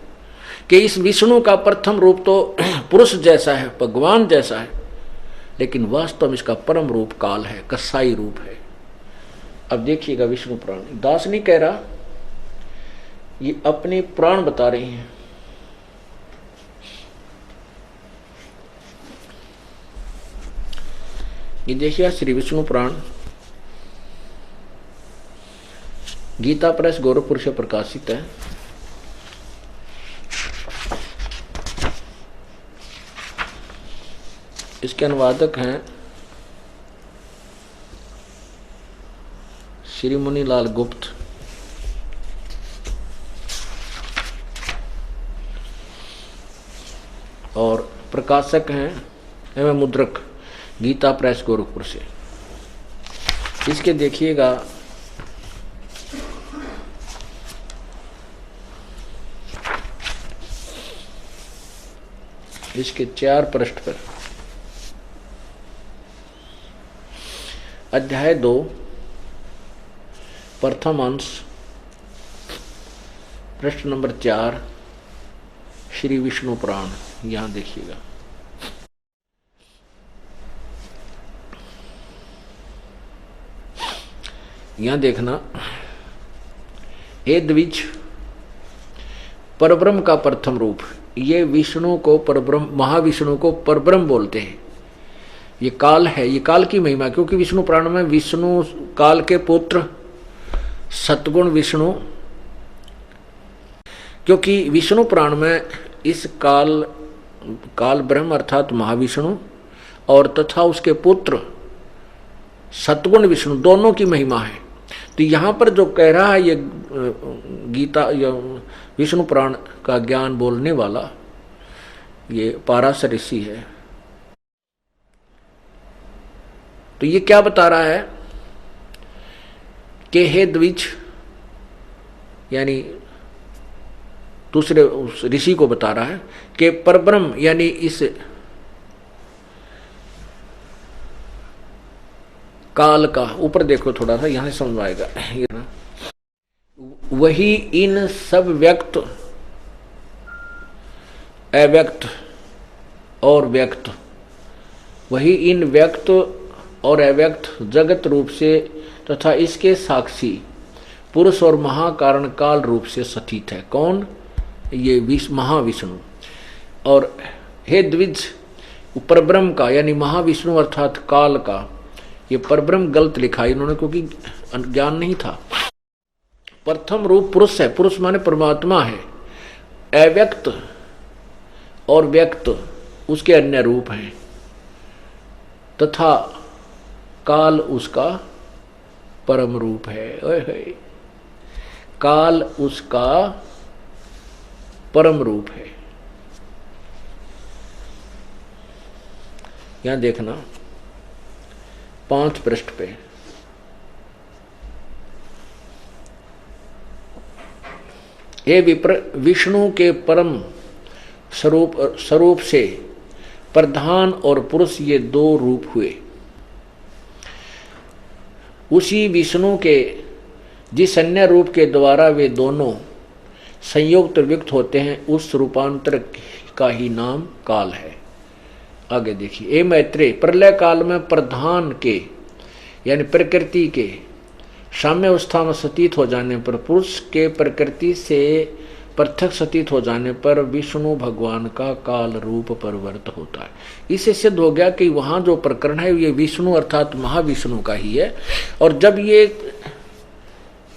कि इस विष्णु का प्रथम रूप तो पुरुष जैसा है, भगवान जैसा है, लेकिन वास्तव में इसका परम रूप काल है, कसाई रूप है। अब देखिएगा विष्णु पुराण, दास नहीं कह रहा, ये अपने पुराण बता रहे हैं। ये देखिए श्री विष्णु पुराण गीता प्रेस गोरखपुर से प्रकाशित है। इसके अनुवादक हैं श्री मुनीलाल गुप्त। और प्रकाशक हैं एवं मुद्रक गीता प्रेस गोरखपुर से। इसके देखिएगा इसके 4 पृष्ठ पर अध्याय 2 प्रथम अंश पृष्ठ नंबर 4 श्री विष्णु पुराण, यहां देखिएगा। यहां देखना, हे द्विज, परब्रह्म का प्रथम रूप, ये विष्णु को परब्रह्म, महाविष्णु को परब्रह्म बोलते हैं। ये काल है, ये काल की महिमा, क्योंकि विष्णु पुराण में विष्णु काल के पुत्र सतगुण विष्णु, क्योंकि विष्णु पुराण में इस काल ब्रह्म अर्थात महाविष्णु और तथा उसके पुत्र सतगुण विष्णु दोनों की महिमा है। तो यहाँ पर जो कह रहा है ये गीता या विष्णु पुराण का ज्ञान बोलने वाला ये पाराशर ऋषि है। तो ये क्या बता रहा है कि हे द्विज, यानी दूसरे उस ऋषि को बता रहा है कि परब्रह्म यानी इस काल का, ऊपर देखो थोड़ा सा, यहां से समझ आएगा, वही इन सब व्यक्त, अव्यक्त और व्यक्त, वही इन व्यक्त और अव्यक्त जगत रूप से तथा इसके साक्षी पुरुष और महाकारण काल रूप से स्थित है। कौन? ये महाविष्णु। और हे द्विज, परब्रह्म का यानी महाविष्णु अर्थात काल का, ये परब्रह्म गलत लिखा इन्होंने क्योंकि ज्ञान नहीं था। प्रथम रूप पुरुष है, पुरुष माने परमात्मा है। अव्यक्त और व्यक्त उसके अन्य रूप हैं, तथा काल उसका परम रूप है। ओए होए, काल उसका परम रूप है। यहां देखना 5 पृष्ठ पे, हे विप्र, विष्णु के परम स्वरूप से प्रधान और पुरुष ये 2 रूप हुए। उसी विष्णु के जिस अन्य रूप के द्वारा वे दोनों संयुक्त व्यक्त होते हैं, उस रूपांतर का ही नाम काल है। आगे देखिए, ए मैत्रेय, प्रलय काल में प्रधान के यानी प्रकृति के साम्य अवस्था में स्थित हो जाने पर पुरुष के प्रकृति से प्रत्यक्ष सतीत हो जाने पर विष्णु भगवान का काल रूप परिवर्त होता है। इससे सिद्ध हो गया कि वहां जो प्रकरण है ये विष्णु अर्थात महाविष्णु का ही है। और जब ये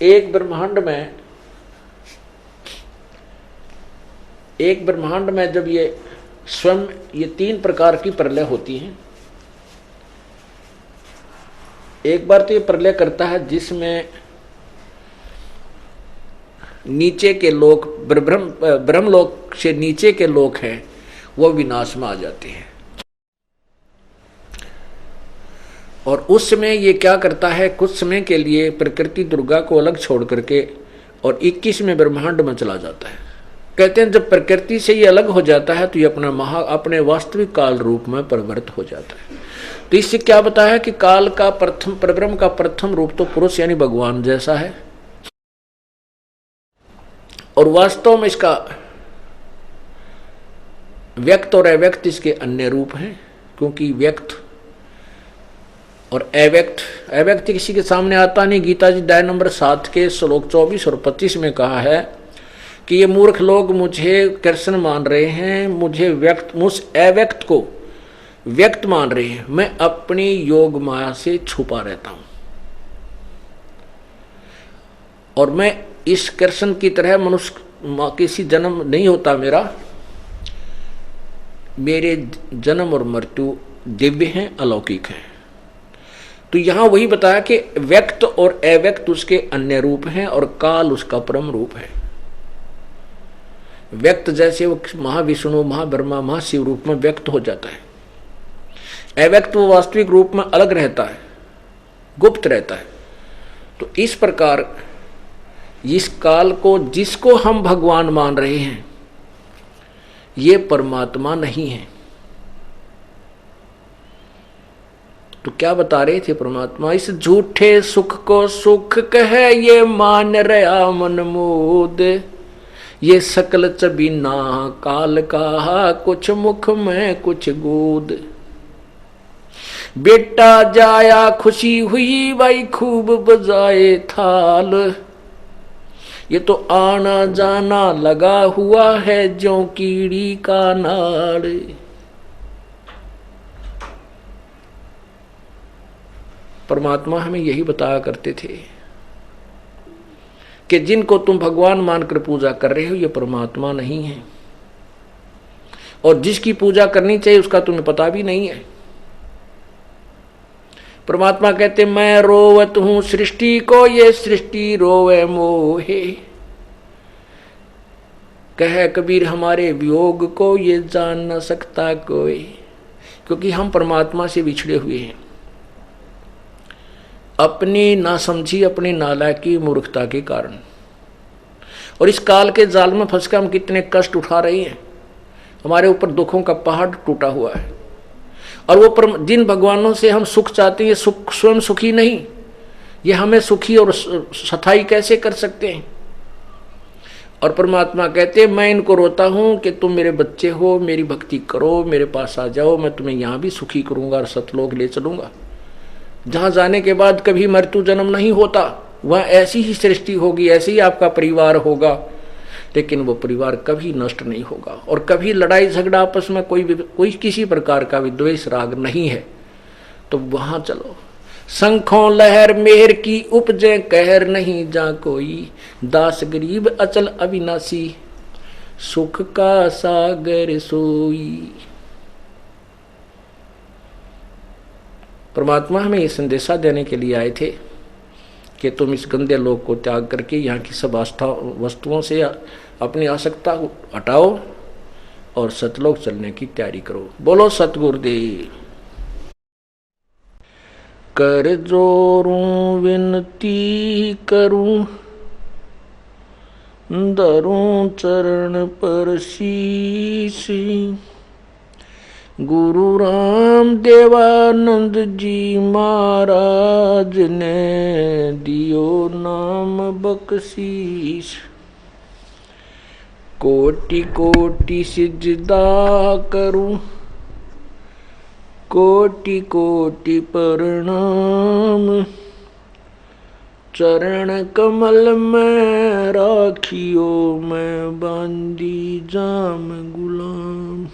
एक ब्रह्मांड में जब ये स्वयं ये 3 प्रकार की प्रलय होती हैं। एक बार तो ये प्रलय करता है जिसमें नीचे के लोक ब्रह्मलोक से नीचे के लोक हैं वो विनाश में आ जाते हैं। और उस समय ये क्या करता है, कुछ समय के लिए प्रकृति दुर्गा को अलग छोड़ करके और 21वें ब्रह्मांड में चला जाता है। कहते हैं जब प्रकृति से ये अलग हो जाता है तो ये अपने वास्तविक काल रूप में परिवर्तित हो जाता है। तो इससे क्या बताया कि काल का परब्रह्म का प्रथम रूप तो पुरुष यानी भगवान जैसा है, और वास्तव में इसका व्यक्त और अव्यक्त इसके अन्य रूप हैं। क्योंकि व्यक्त और अव्यक्त किसी के सामने आता नहीं। गीता जी अध्याय नंबर 7 के श्लोक 24 और 25 में कहा है कि ये मूर्ख लोग मुझे कृष्ण मान रहे हैं, मुझ अव्यक्त को व्यक्त मान रहे हैं, मैं अपनी योग माया से छुपा रहता हूं और मैं इस कृष्ण की तरह मनुष्य किसी जन्म नहीं होता मेरे जन्म और मृत्यु दिव्य हैं, अलौकिक हैं। तो यहां वही बताया कि व्यक्त और अव्यक्त उसके अन्य रूप हैं और काल उसका परम रूप है। व्यक्त जैसे वो महाविष्णु महाब्रह्मा महाशिव रूप में व्यक्त हो जाता है, अव्यक्त वो वास्तविक रूप में अलग रहता है, गुप्त रहता है। तो इस प्रकार इस काल को जिसको हम भगवान मान रहे हैं ये परमात्मा नहीं है। तो क्या बता रहे थे परमात्मा, इस झूठे सुख को सुख कहे ये मान रहा मन मोद, ये सकल चबीना काल का कुछ मुख में कुछ गोद। बेटा जाया खुशी हुई भाई खूब बजाए थाल, ये तो आना जाना लगा हुआ है ज्यों कीड़ी का नाड़। परमात्मा हमें यही बताया करते थे कि जिनको तुम भगवान मानकर पूजा कर रहे हो ये परमात्मा नहीं है, और जिसकी पूजा करनी चाहिए उसका तुम्हें पता भी नहीं है। परमात्मा कहते मैं रोवत हूं सृष्टि को, ये सृष्टि रोवे मोहे। कह कबीर हमारे वियोग को ये जान न सकता कोई, क्योंकि हम परमात्मा से बिछड़े हुए हैं अपनी नासमझी अपनी नालायकी मूर्खता के कारण। और इस काल के जाल में फंसकर हम कितने कष्ट उठा रहे हैं, हमारे ऊपर दुखों का पहाड़ टूटा हुआ है। और वो जिन भगवानों से हम सुख चाहते हैं ये सुख स्वयं सुखी नहीं, ये हमें सुखी और सथाई कैसे कर सकते हैं। और परमात्मा कहते हैं मैं इनको रोता हूं कि तुम मेरे बच्चे हो, मेरी भक्ति करो, मेरे पास आ जाओ, मैं तुम्हें यहां भी सुखी करूंगा और सतलोक ले चलूंगा, जहां जाने के बाद कभी मृत्यु जन्म नहीं होता। वह ऐसी ही सृष्टि होगी, ऐसे ही आपका परिवार होगा, लेकिन वो परिवार कभी नष्ट नहीं होगा और कभी लड़ाई झगड़ा आपस में कोई किसी प्रकार का विद्वेष राग नहीं है। तो वहां चलो। शंखों लहर मेहर की उपजे कहर नहीं जा कोई, दास गरीब अचल अविनाशी सुख का सागर सोई। परमात्मा हमें ये संदेशा देने के लिए आए थे कि तुम इस गंदे लोक को त्याग करके यहाँ की सब वस्तुओं से अपनी आसक्ता हटाओ और सतलोक चलने की तैयारी करो। बोलो सतगुरुदेव। कर जोरूं विनती करूं, धरूं चरण पर शीश, गुरु राम देवानंद जी महाराज ने दियो नाम बख्शीश। कोटि कोटि सिजदा करूं, कोटि कोटि प्रणाम, चरण कमल में राखियो मैं बांदी जाम गुलाम।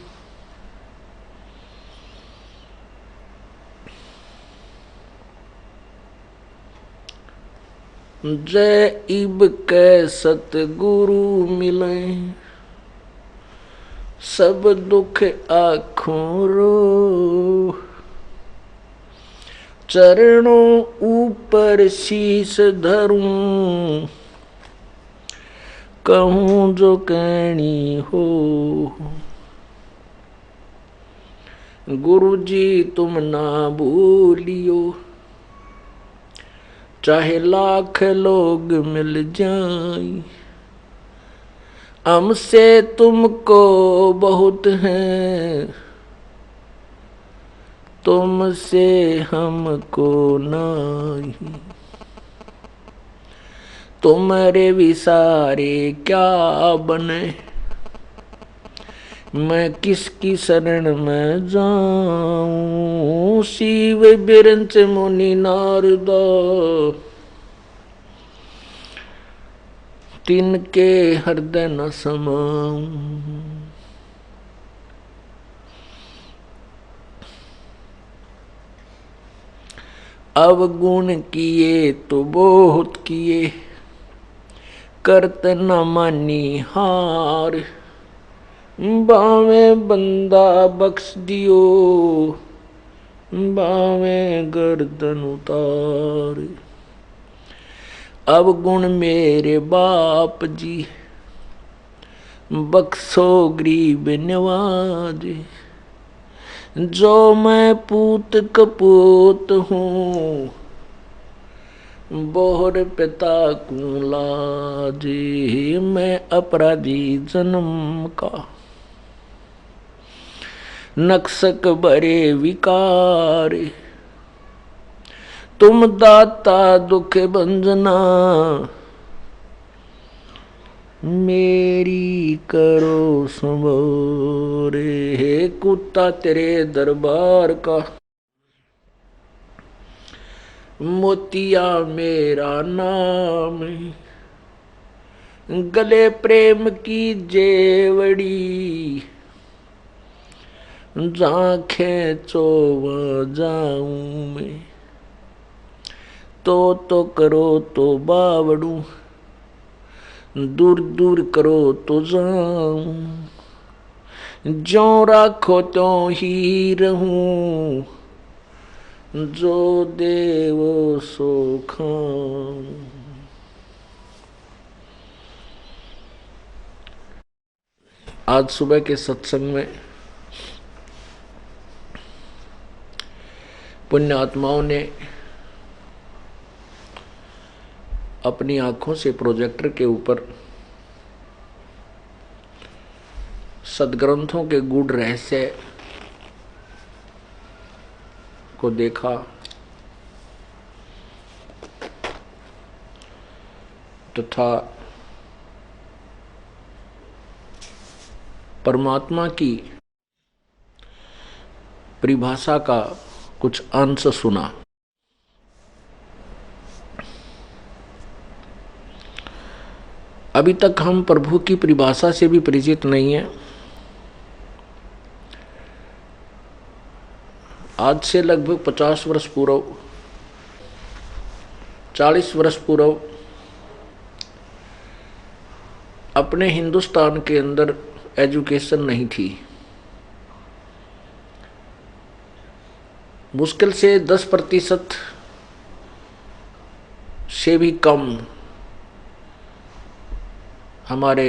जय इब कै सतगुरु मिले सब दुख आँखों रो। चरणों ऊपर शीश धरूं कहूँ जो कहनी हो। गुरु जी तुम ना भूलियो चाहे लाख लोग मिल जाएं। हमसे तुमको बहुत है तुमसे हमको नहीं। तुम्हारे विसारे क्या बने मैं किसकी शरण में जाऊं। शिव बिरंच मुनि नारद तिनके हृदय न समाऊं। अवगुण किए तो बहुत किए करत न मानी हार। बावे बंदा बख्श दियो बावे गर्दन उतार। अवगुण मेरे बाप जी बख्शो गरीब नवाज। जो मैं पूत कपूत हूँ बोहर पिता को लाज। मैं अपराधी जन्म का नक्सक भरे विकार। तुम दाता दुख भंजना मेरी करो संबोरे। हे कुत्ता तेरे दरबार का मोतिया मेरा नाम। गले प्रेम की जेवड़ी जहाँ खेचो वहाँ जाऊं मैं। तो करो तो बावड़ू दूर दूर करो तो जाऊं। जो राखो तो ही रहूं जो देवो सो खाऊं। आज सुबह के सत्संग में पुण्य आत्माओं ने अपनी आंखों से प्रोजेक्टर के ऊपर सदग्रंथों के गूढ़ रहस्य को देखा तथा परमात्मा की परिभाषा का कुछ अंश सुना। अभी तक हम प्रभु की परिभाषा से भी परिचित नहीं हैं। आज से लगभग 50 वर्ष पूर्व 40 वर्ष पूर्व अपने हिंदुस्तान के अंदर एजुकेशन नहीं थी। मुश्किल से 10% से भी कम हमारे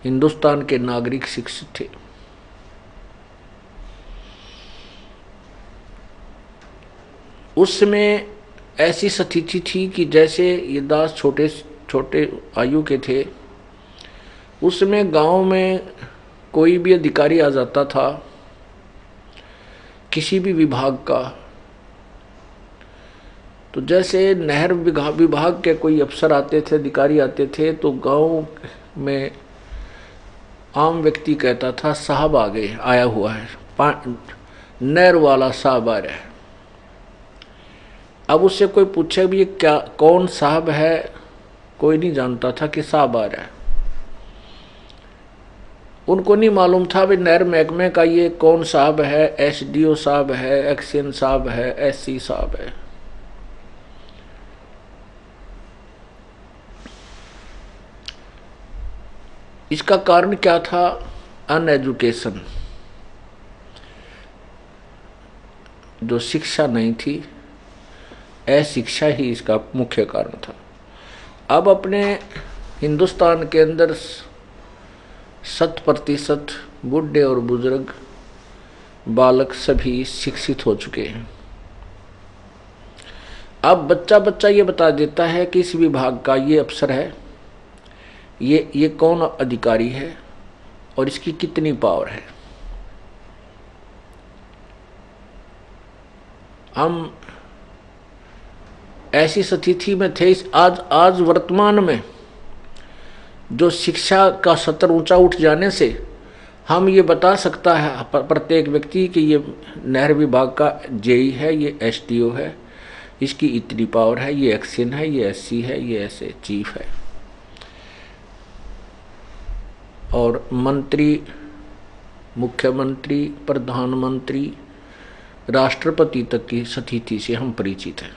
हिंदुस्तान के नागरिक शिक्षित थे। उस समय ऐसी स्थिति थी कि जैसे ये दास छोटे छोटे आयु के थे, उसमें गांव में कोई भी अधिकारी आ जाता था किसी भी विभाग का, तो जैसे नहर विभाग के कोई अफसर आते थे, अधिकारी आते थे, तो गांव में आम व्यक्ति कहता था साहब आ गए, आया हुआ है, नहर वाला साहब आ रहा है। अब उससे कोई पूछे भी ये क्या, कौन साहब है, कोई नहीं जानता था कि साहब आ रहा है। उनको नहीं मालूम था भी नहर महकमे का ये कौन साहब है, एसडीओ साहब है, एक्शन साहब है, एससी साहब है। इसका कारण क्या था? अनएजुकेशन, जो शिक्षा नहीं थी, अशिक्षा ही इसका मुख्य कारण था। अब अपने हिंदुस्तान के अंदर 100% बूढ़े और बुजुर्ग बालक सभी शिक्षित हो चुके हैं। अब बच्चा बच्चा ये बता देता है कि इस विभाग का ये अफसर है, ये कौन अधिकारी है और इसकी कितनी पावर है। हम ऐसी स्थिति में थे। आज वर्तमान में जो शिक्षा का स्तर ऊंचा उठ जाने से हम ये बता सकता है प्रत्येक व्यक्ति कि ये नहर विभाग का जेई है, ये एसडीओ है, इसकी इतनी पावर है, ये एक्शन है, ये एससी है, ये ऐसे चीफ है। और मंत्री, मुख्यमंत्री, प्रधानमंत्री, राष्ट्रपति तक की स्थिति से हम परिचित हैं।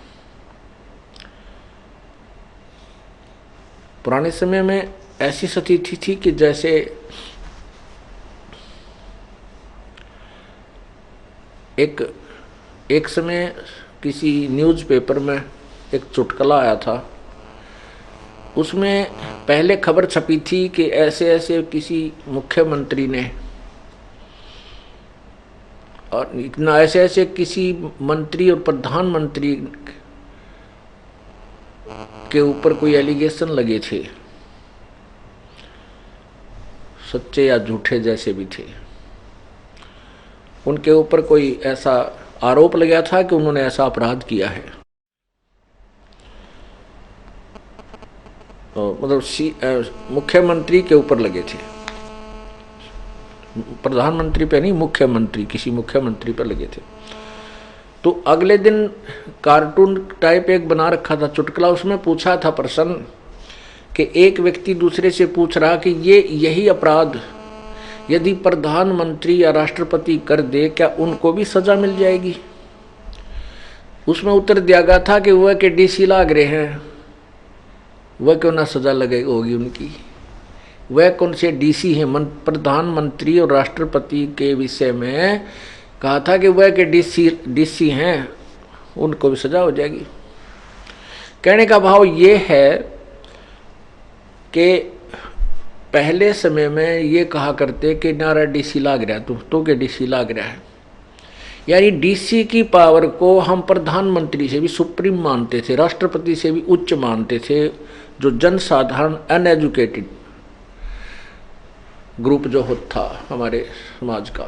पुराने समय में ऐसी स्थिति थी कि जैसे एक समय किसी न्यूज़पेपर में एक चुटकुला आया था। उसमें पहले खबर छपी थी कि ऐसे ऐसे किसी मुख्यमंत्री ने और इतना ऐसे ऐसे किसी मंत्री और प्रधानमंत्री के ऊपर कोई एलिगेशन लगे थे, सच्चे या झूठे जैसे भी थे। उनके ऊपर कोई ऐसा आरोप लगा था कि उन्होंने ऐसा अपराध किया है। मतलब मुख्यमंत्री के ऊपर लगे थे, प्रधानमंत्री पे नहीं, मुख्यमंत्री, किसी मुख्यमंत्री पर लगे थे। तो अगले दिन कार्टून टाइप एक बना रखा था चुटकुला। उसमें पूछा था प्रश्न कि एक व्यक्ति दूसरे से पूछ रहा कि यही अपराध यदि प्रधानमंत्री या राष्ट्रपति कर दे, क्या उनको भी सजा मिल जाएगी? उसमें उत्तर दिया गया था कि वह के डीसी लाग रहे हैं, वह क्यों ना सजा लगे होगी उनकी। वह कौन से डीसी हैं? प्रधानमंत्री और राष्ट्रपति के विषय में कहा था कि वह के डीसी हैं, उनको भी सजा हो जाएगी। कहने का भाव ये है कि पहले समय में ये कहा करते कि नारा डीसी लाग रहा है, तो के डीसी लाग रहा है। यानी डीसी की पावर को हम प्रधानमंत्री से भी सुप्रीम मानते थे, राष्ट्रपति से भी उच्च मानते थे। जो जनसाधारण अनएजुकेटेड ग्रुप जो होता हमारे समाज का,